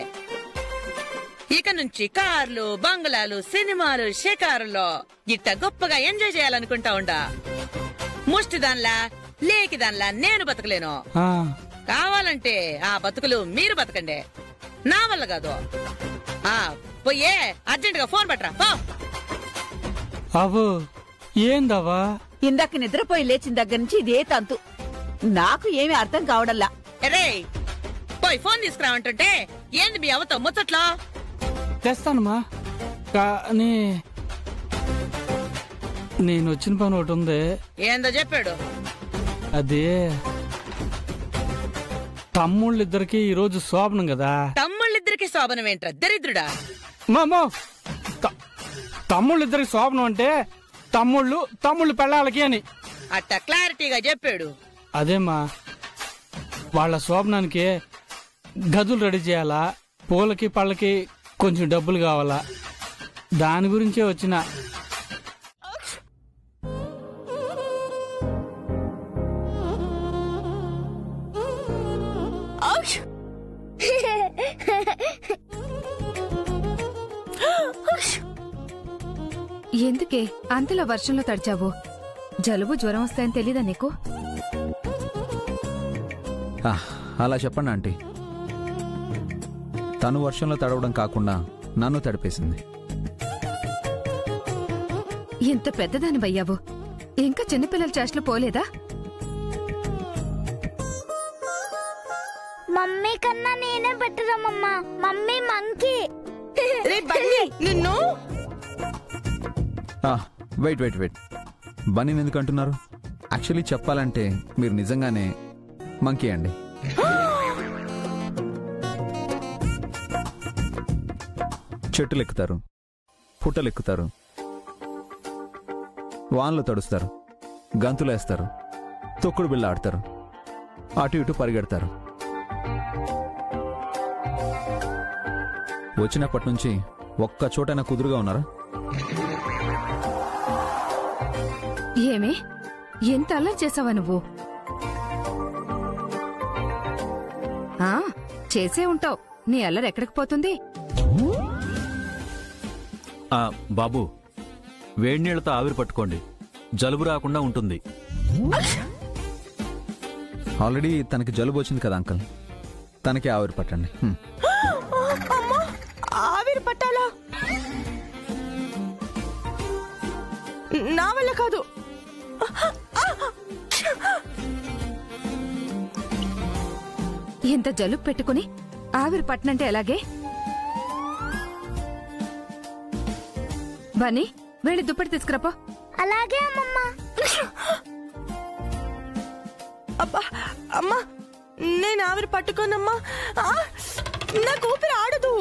ఇక నుంచి కార్లు, బంగ్లాలు, సినిమాలు, షికారులో ఇట్ట గొప్పగా ఎంజాయ్ చేయాలనుకుంటా ఉండా. ముష్టి దాన్లా లేకి దాన్లా నేను బతకలేను. కావాలంటే ఆ బతుకులు మీరు బతకండి, నా వల్ల కాదు. పోయే అర్జెంట్ గా ఫోన్ పట్టరా పో. అవో ఏందవా? ఇందాక నిద్రపోయి లేచిన దగ్గర నుంచి ఇదే తంతు, నాకు ఏమీ అర్థం కావడల్లా. రే పోయి ఫోన్ తీసుకురావంటుంటే ఏంది మీ అవతో ముచ్చట్లో? తెస్తానమ్మా, కానీ నేను వచ్చిన పని ఒకటి ఉంది. ఏందో చెప్పాడు? అదే తమ్ముళ్ళిద్దరికి ఈరోజు శోభనం కదా. తమ్ముళ్ళిద్దరికి శోభనం ఏంట్రా దరిద్రుడా? మామో తమ్ముళ్ళిద్దరికి శోభనం అంటే తమ్ముళ్ళు పెళ్ళాలకి అని అట్ట క్లారిటీగా చెప్పాడు. అదేమ్మా, వాళ్ళ శోభనానికి గదులు రెడీ చేయాలా, పూలకి పళ్ళకి కొంచెం డబ్బులు కావాలా, దాని గురించే వచ్చిన. ఎందుకే అంతలా వర్షంలో తడిచావు? జలుబు జ్వరం వస్తాయని తెలీదా నీకు? అలా చెప్పండి ఆంటీ. తను వర్షంలో తడవడం కాకుండా నన్ను తడిపేసింది. ఇంత పెద్దదానివయ్యావు, ఇంకా చిన్నపిల్లల చేష్టలు పోలేదా? మమ్మీ కన్నా నేనే బెటరమ్మా. Mummy monkey. నిన్ను వెయిట్ బన్నీని ఎందుకు అంటున్నారు? యాక్చువల్లీ చెప్పాలంటే మీరు నిజంగానే మంకీ అండి. చెట్టులు ఎక్కుతారు, పుట్టలు ఎక్కుతారు, వాన్లు తడుస్తారు, గంతులేస్తారు, తొక్కుడు బిళ్ళ ఆడతారు, అటు ఇటు పరిగెడతారు. వచ్చినప్పటి నుంచి ఒక్క చోటైనా కుదురుగా ఉన్నారా? ఏమే ఎంత అల్లరి చేసావా నువ్వు? చేసే ఉంటావు, నీ అల్లరి ఎక్కడికి పోతుంది? బాబు, వేడి నీళ్లతో ఆవిరి పట్టుకోండి, జలుబు రాకుండా ఉంటుంది. ఆల్రెడీ తనకి జలుబు వచ్చింది కదా అంకల్, తనకి ఆవిరి పట్టండి. ఆవిరి పట్టాలా? నా వల్ల కాదు. ఇంత జలుబు పెట్టుకుని ఆవిరి పట్టనంటే ఎలాగే? బన్నీ, వెళ్ళి దుప్పటి తీసుకురాపో. అలాగే అమ్మమ్మా. అబ్బా అమ్మా, నేను ఆవిరి పట్టుకోనమ్మా, నాకు ఊపిరి ఆడదు.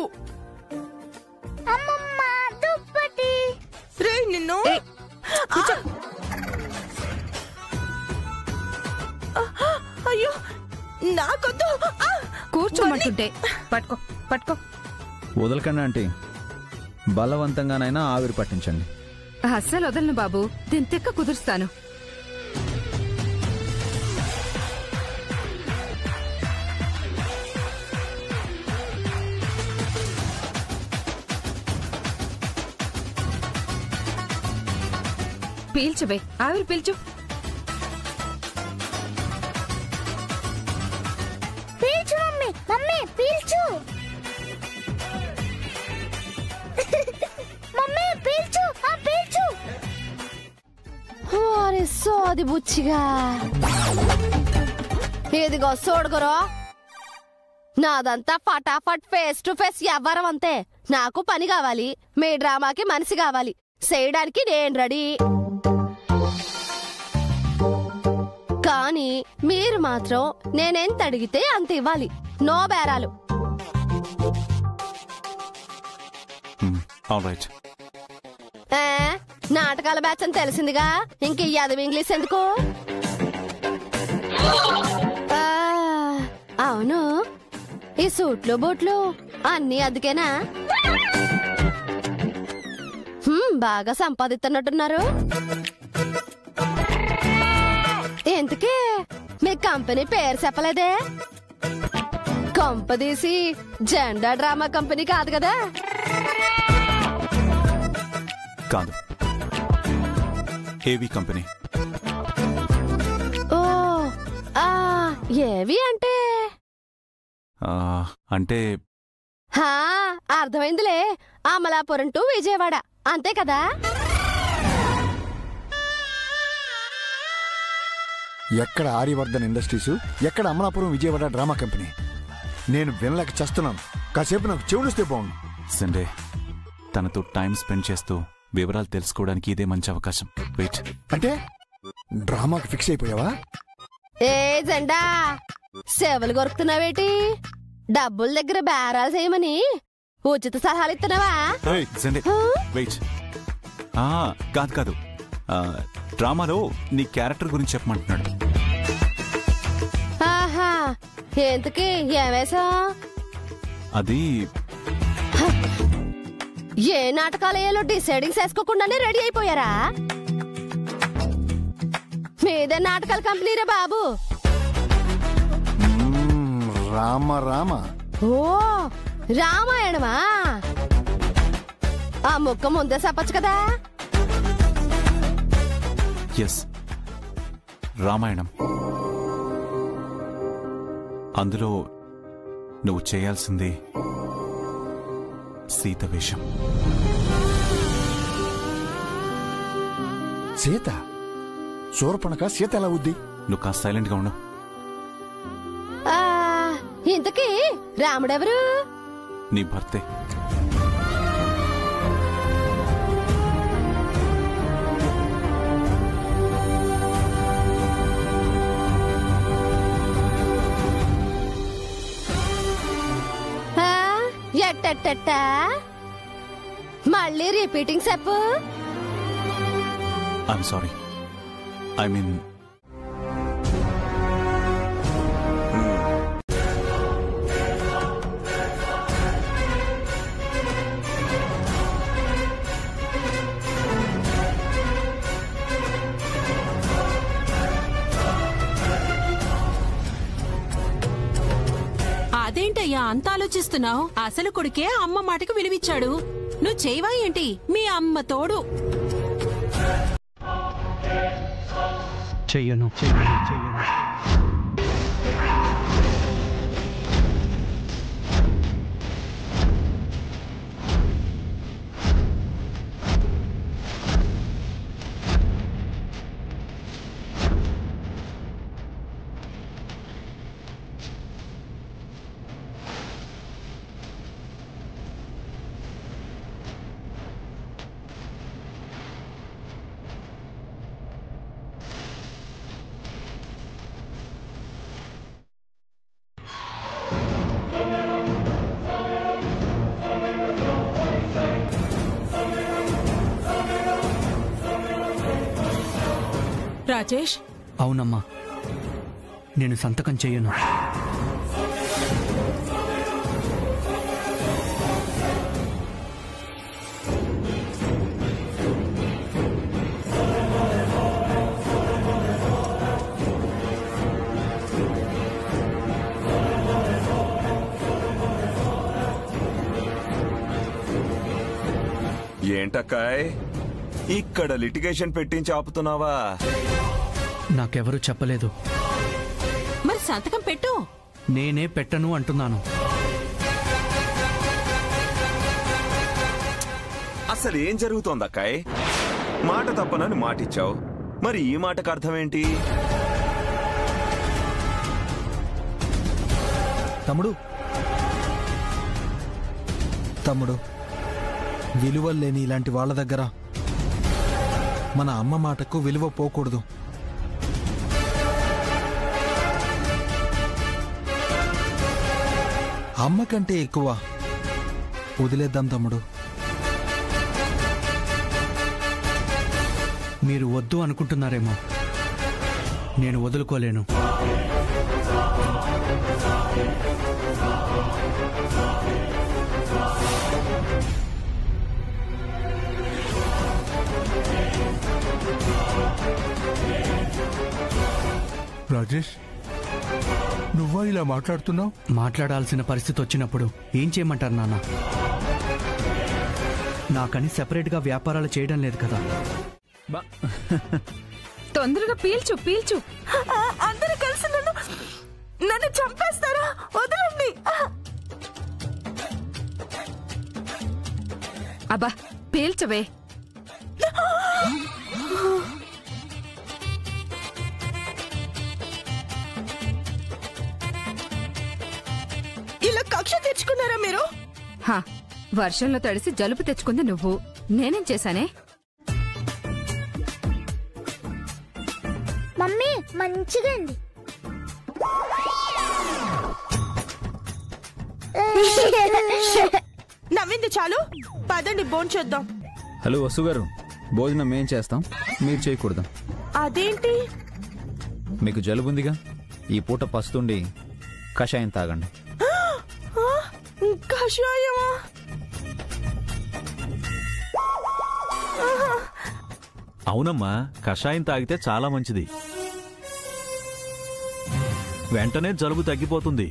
అమ్మమ్మా దుప్పటి. రే నిన్ను. అయ్యో నాకొద్దు. కూర్చోమంటుంటే పట్టుకో. వదలకండి ఆంటీ, బలవంతంగానైనా ఆవిరి పట్టించండి. అస్సలు వదలను బాబు, దీని తిక్క కుదురుస్తాను. పీల్చువే, ఆవిరి పీల్చు. పీల్చు మమ్మీ. మమ్మీ పీల్చు. మమ్మీ పీల్చు. పీల్చు. అరే సోది బుచ్చిగా. ఇదిగో చూడగరో, నాదంతా ఫటాఫట్ ఫేస్ టు ఫేస్ వ్యవహారం అంతే. నాకు పని కావాలి, మీ డ్రామాకి మనిషి కావాలి, చేయడానికి నేను రెడీ. కానీ మీరు మాత్రం నేనెంత అడిగితే అంత ఇవ్వాలి, నో బేరాలు. నాటకాల బ్యాచ్ అని తెలిసిందిగా, ఇంక యాదవ్ ఇంగ్లీష్ ఎందుకు? అవును, ఈ సూట్లు బూట్లు అన్నీ అందుకేనా? బాగా సంపాదిస్తున్నట్టున్నారు. ఎందుకే మీ కంపెనీ పేరు చెప్పలేదే? కంపదీసి జెండా డ్రామా కంపెనీ కాదు కదా? కాదు, ఏవి కంపెనీ. ఓ ఏవి అంటే అంటే అర్థమైందిలే. అమలాపురం టు విజయవాడ అంతే కదా? ఎక్కడ ఆర్యవర్ధన్ ఇండస్ట్రీస్, ఎక్కడ అమలాపురం విజయవాడ డ్రామా కంపెనీ? నేను వినలేక చేస్తున్నాను. కాసేపు నాకు చెవులిస్తే బాగుండు. సండే తనతో టైం స్పెండ్ చేస్తూ వివరాలు తెలుసుకోవడానికి ఇదే మంచి అవకాశం. వెయిట్. అంటే డ్రామాకి ఫిక్స్ అయిపోయావా? ఏ జెండా సేవలు కొరుకుతున్నావేటి? డబ్బుల దగ్గర బేరాలు చేయమని ఉచిత సలహాలు ఇస్తున్నావా? వెయిట్. కాదు కాదు, డ్రామాలో నీ క్యారెక్టర్ గురించి చెప్పమంటున్నాడు. ఆహా, ఎందుకు ఏమేసా? అది ఏ నాటకాలయ్యాలో డిసైడింగ్ చేసుకోకుండానే రెడీ అయిపోయారా? మీదే నాటకాల కంపెనీరా బాబు. రామ రామ. ఓ రామాయణమా? ఆ ముక్క ముందే చెప్పచ్చు కదా? ఎస్, రామాయణం. అందులో నువ్వు చేయాల్సింది సీత వేషం. సీత? శూర్పణఖ సీత ఎలా ఉద్ది? నువ్వు కాస్త సైలెంట్ గా ఉండు. ఇంతకీ రాముడెవరు? నీ భర్తే. ఎట్టెట్ట మళ్ళీ రిపీటింగ్ చెప్పు. ఐఎమ్ సారీ, ఐ మీన్ అదేంటయ్యా అంత ఆలోచిస్తున్నావు? అసలు కొడుకే అమ్మ మాటకు విలువిచ్చాడు. నువ్వు చేయవా ఏంటి? మీ అమ్మ తోడు. చెయ్యను. రాజేష్. అవునమ్మా, నేను సంతకం చెయ్యను. ఏంటక్కాయ్, ఇక్కడ లిటిగేషన్ పెట్టించి ఆపుతున్నావా? నాకెవరూ చెప్పలేదు. మరి సంతకం పెట్టు. నేనే పెట్టను అంటున్నాను. అసలు ఏం జరుగుతోందక్కాయ్? మాట తప్పనని మాటిచ్చావు, మరి ఈ మాటకు అర్థమేంటి? తమ్ముడు, విలువలు లేని ఇలాంటి వాళ్ళ దగ్గర మన అమ్మ మాటకు విలువ పోకూడదు. అమ్మ కంటే ఎక్కువ వదిలేద్దాం తమ్ముడు. మీరు వద్దు అనుకుంటున్నారేమో, నేను వదులుకోలేను. రాజేష్, నువ్వా ఇలా మాట్లాడుతున్నావు? మాట్లాడాల్సిన పరిస్థితి వచ్చినప్పుడు ఏం చేయమంటారు నాన్న? నాకని సెపరేట్గా వ్యాపారాలు చేయడం లేదు కదా. తొందరగా పీల్చు పీల్చు. అందరూ కలిసి నన్ను చంపేస్తారా? వదలండి. అబ్బా పీల్చవే. ఇలా కక్ష తెచ్చుకున్నారా మీరు? వర్షంలో తడిసి జలుబు తెచ్చుకుంది నువ్వు, నేనేం చేశానే? మమ్మీ మంచిగా ఉంది. నవ్వింది చాలు, పదండి భోంచేద్దాం. హలో వసు గారు, భోజనం మేం చేస్తాం, మీరు చేయకూడదు. అదేంటి? మీకు జలుబుందిగా, ఈ పూట పస్తుండి కషాయం తాగండి. కషాయమా? అవునమ్మా, కషాయం తాగితే చాలా మంచిది. వెంటనే జలుబు తగ్గిపోతుంది.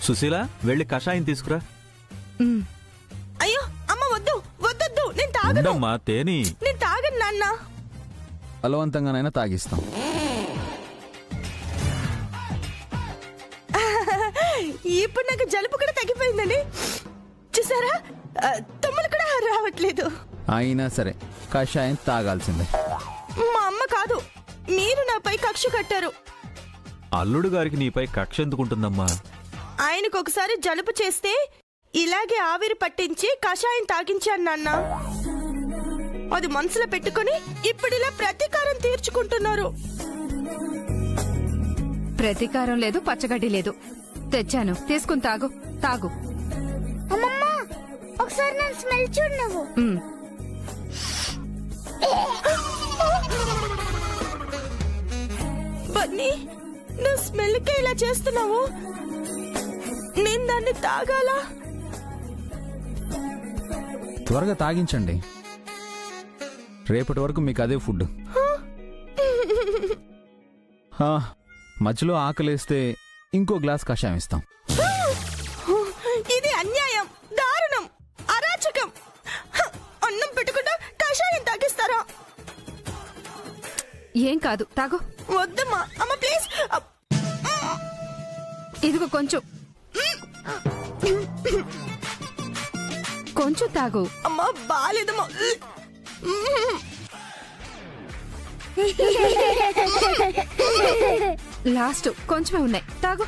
సుశీల, వెళ్ళి కషాయం తీసుకురా. అయ్యో అమ్మ, వద్దు వద్దొద్దు, నేను తాగను. తేని, నేను తాగను నాన్న. బలవంతంగానైనా తాగిస్తాం. ఇప్పుడు నాకు జలుబు కూడా తగ్గిపోయిందండి. చూసారా, తమ్ములు కూడా రావట్లేదు. అయినా సరే కషాయం తాగాల్సిందే. మా అమ్మ కాదు, మీరు నాపై కక్ష కట్టారు. అల్లుడు గారికి నీపై కక్ష ఎందుకుంటుందమ్మా? ఆయనకు ఒకసారి జలుబు చేస్తే ఇలాగే ఆవిరి పట్టించి కషాయం తాగించాను నాన్న. అది మనసులో పెట్టుకుని ఇప్పుడు ఇలా ప్రతీకారం తీర్చుకుంటున్నారు. ప్రతీకారం లేదు, పచ్చగడ్డి లేదు. తెచ్చాను, తీసుకుని తాగు. తాగు. అమ్మమ్మా, ఒకసారి నన్ను స్మెల్ చూడు నువ్వు. బన్నీ, నువ్వు స్మెల్కే ఇలా చేస్తున్నావు. నేను దాన్ని తాగాలా? త్వరగా తాగించండి, రేపటి వరకు మీకు అదే ఫుడ్. మధ్యలో ఆకలేస్తే ఇంకో గ్లాస్ కషాయం ఇస్తాం. ఇది అన్యాయం, దారుణం, అరాచకం. అన్నం పెట్టుకుంటా కషాయం తాగిస్తారా? ఏం కాదు, తాగు. వద్దమ్మా, అమ్మ ప్లీజ్. ఇదిగో కొంచెం కొంచెం తాగు. అమ్మా బాలేదమ్మా. లాస్ట్ కొంచెమే ఉన్నాయి, తాగు.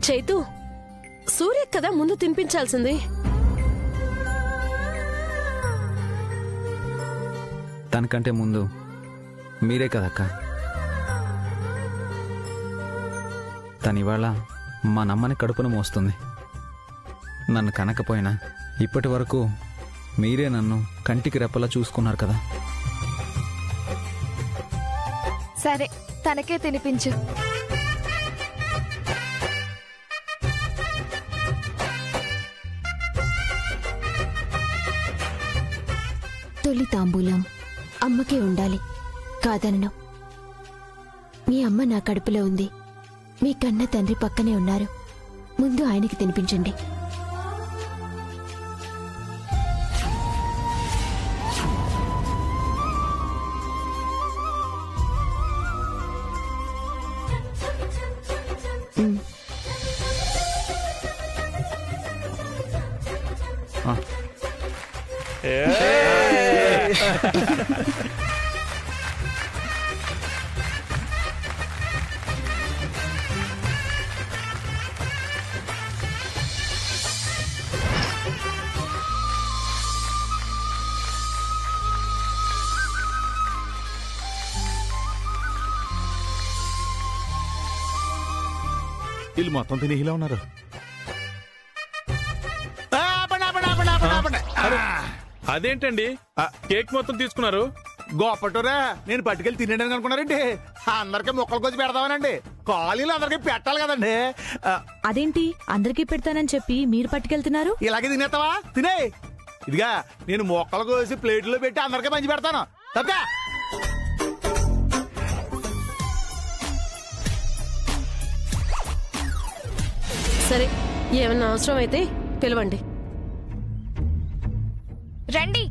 చైతు, సూర్య కదా ముందు తినిపించాల్సింది. తనకంటే ముందు మీరే కదక్క. తనివాళ మా నమ్మని కడుపును మోస్తుంది. నన్ను కనకపోయినా ఇప్పటి వరకు మీరే నన్ను కంటికి రెప్పలా చూసుకున్నారు కదా. సరే, తనకే తినిపించు. తొలి తాంబూలం అమ్మకే ఉండాలి, కాదనను. మీ అమ్మ నా కడుపులో ఉంది, మీ కన్న తండ్రి పక్కనే ఉన్నారు. ముందు ఆయనకి తినిపించండి. వీళ్ళు మొత్తం తినేలా ఉన్నారు. అదేంటండి కేక్ మొత్తం తీసుకున్నారు? గోపటోరా నేను పట్టుకెళ్ళి తినేయడానికి అనుకున్నారండి. అందరికి మొక్కలు కొద్ది పెడదామనండి. కాలనీలు అందరికి పెట్టాలి కదండి. అదేంటి అందరికీ పెడతానని చెప్పి మీరు పట్టుకెళ్తున్నారు? ఇలాగే తినేస్తావా? తినే. ఇదిగా నేను మొక్కలు కోసి ప్లేట్లో పెట్టి అందరికీ పంచి పెడతాను. తప్పా సరే, ఏమన్నా అవసరం అయితే పిలవండి. రండి.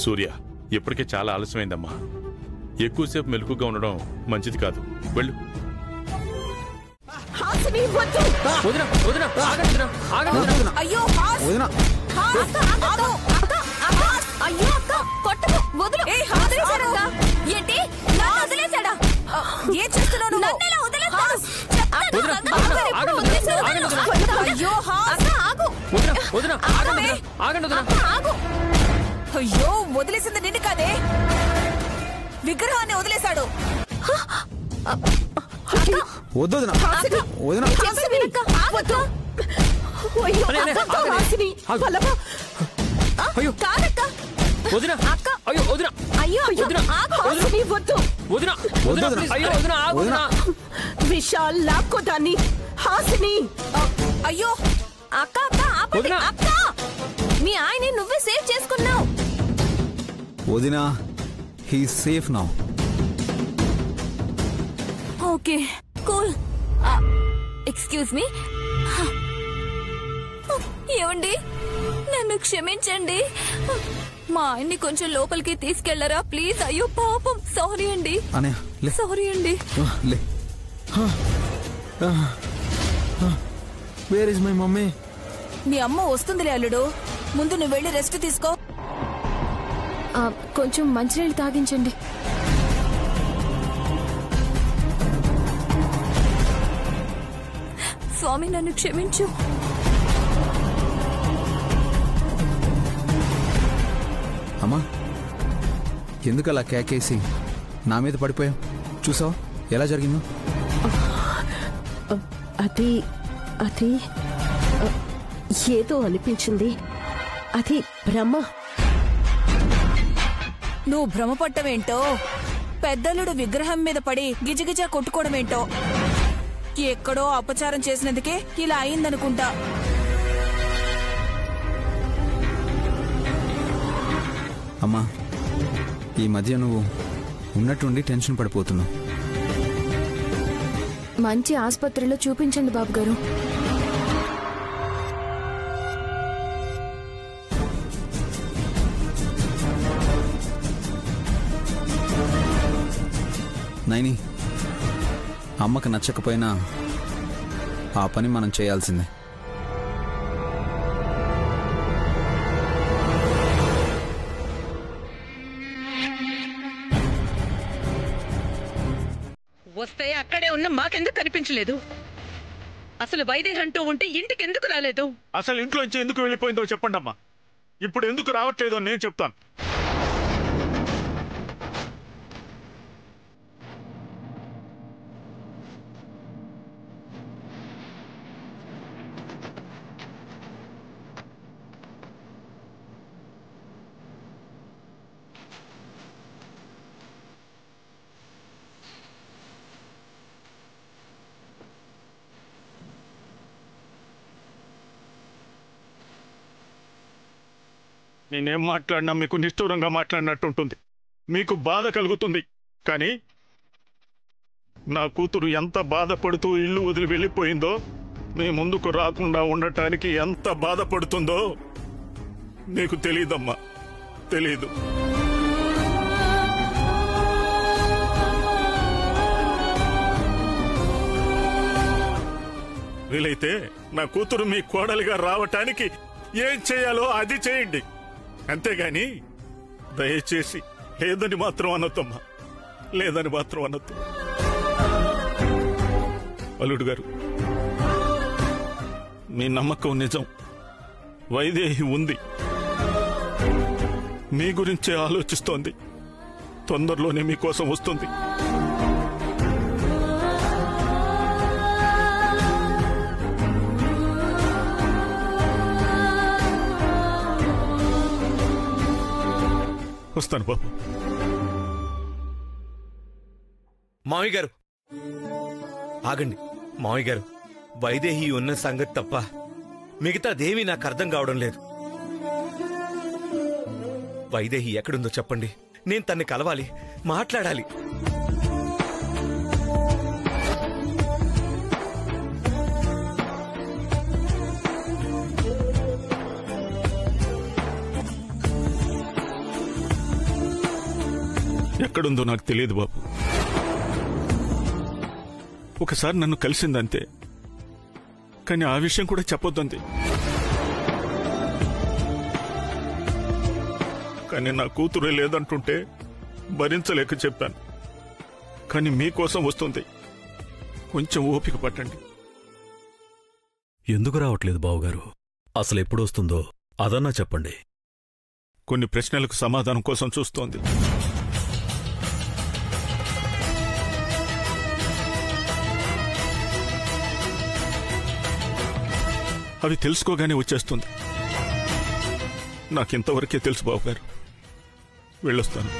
సూర్య, ఇప్పటికే చాలా ఆలస్యమైందమ్మా. ఎక్కువసేపు మెలకుగా ఉండడం మంచిది కాదు. వెళ్ళు. అయ్యో ఏంటి వదిలేశాడా? ఏం చేస్తున్నావు? అయ్యో వదిలేసింది నిన్ను కాదే, విగ్రహాన్ని వదిలేశాడు. విశాల్ లాక్కో దాన్ని. హాసిని అయ్యో అక్క అక్క ఆపండి అక్క, మీ ఆయన్ని నువ్వే సేవ్ చేసుకున్నావు. వదినా, he safe now. Okay cool. Excuse me. ఏమండి, నన్ను క్షమించండి. మా ఆయన్ని కొంచెం లోపలికి తీసుకెళ్లరా ప్లీజ్? అయ్యో పాపం. సారీ అండి, సారీ అండి. Where is my mummy? మీ అమ్మ వస్తుందిలే అల్లుడు, ముందు నువ్వు వెళ్ళి రెస్ట్ తీసుకో. కొంచెం మంచినీళ్ళు తాగించండి. స్వామి నన్ను క్షమించు. అమ్మా, ఎందుకు అలా కేకేసి నా మీద పడిపోయావు? చూసావా ఎలా జరిగిందో? అది అది ఏదో అనిపించింది. అది భ్రమ. నువ్వు భ్రమపట్టమేంటో, పెద్దలుడు విగ్రహం మీద పడి గిజగిజా కొట్టుకోవడమేంటో, ఎక్కడో అపచారం చేసినందుకే ఇలా అయిందనుకుంటా. అమ్మా, ఈ మధ్య నువ్వు ఉన్నట్టుండి టెన్షన్ పడిపోతున్నావు. మంచి ఆసుపత్రిలో చూపించండి బాబు గారు. నైని, అమ్మకు నచ్చకపోయినా ఆ పని మనం చేయాల్సిందే. వస్తే అక్కడే ఉన్న మాకెందుకు కనిపించలేదు? అసలు వైదేహి అంటూ ఉంటే ఇంటికి ఎందుకు రాలేదు? అసలు ఇంట్లోంచి ఎందుకు వెళ్ళిపోయిందో చెప్పండి అమ్మా. ఇప్పుడు ఎందుకు రావట్లేదో నేను చెప్తాను. నేనేం మాట్లాడినా మీకు నిష్ఠూరంగా మాట్లాడినట్టుంటుంది, మీకు బాధ కలుగుతుంది. కానీ నా కూతురు ఎంత బాధపడుతూ ఇల్లు వదిలి వెళ్ళిపోయిందో, మీ ముందుకు రాకుండా ఉండటానికి ఎంత బాధపడుతుందో నీకు తెలీదమ్మా, తెలీదు. వీలైతే నా కూతురు మీ కోడలిగా రావటానికి ఏం చేయాలో అది చేయండి, అంతేగాని దయచేసి లేదని మాత్రం అనొద్దమ్మా, లేదని మాత్రం అనొద్దు. అల్లుడు గారు, మీ నమ్మకం నిజం, వైదేహి ఉంది, మీ గురించే ఆలోచిస్తోంది. తొందరలోనే మీకోసం వస్తుంది. వస్తాను బాబు. మామయ్య గారు ఆగండి. మామయ్య గారు, వైదేహి ఉన్న సంగతి తప్ప మిగతాదేమీ నాకు అర్థం కావడం లేదు. వైదేహి ఎక్కడుందో చెప్పండి. నేను తన్ని కలవాలి, మాట్లాడాలి. ఎక్కడుందో నాకు తెలియదు బాబు. ఒకసారి నన్ను కలిసిందంతే, కానీ ఆ విషయం కూడా చెప్పొద్దంది. కానీ నా కూతురే లేదంటుంటే భరించలేక చెప్పాను. కానీ మీకోసం వస్తుంది, కొంచెం ఓపిక పట్టండి. ఎందుకు రావట్లేదు బావుగారు? అసలు ఎప్పుడొస్తుందో అదన్నా చెప్పండి. కొన్ని ప్రశ్నలకు సమాధానం కోసం చూస్తోంది. అవి తెలుసుకోగానే వచ్చేస్తుంది. నాకింతవరకే తెలుసు బాబుగారు. వెళ్ళొస్తాను.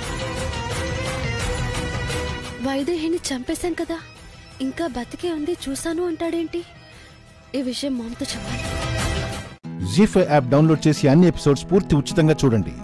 వైదేహిని చంపేశాం కదా, ఇంకా బతికే ఉంది, చూశాను అంటాడేంటి? ఈ విషయం మామతో చెప్పాలి. జీ5 యాప్ డౌన్లోడ్ చేసి అన్ని ఎపిసోడ్స్ పూర్తి ఉచితంగా చూడండి.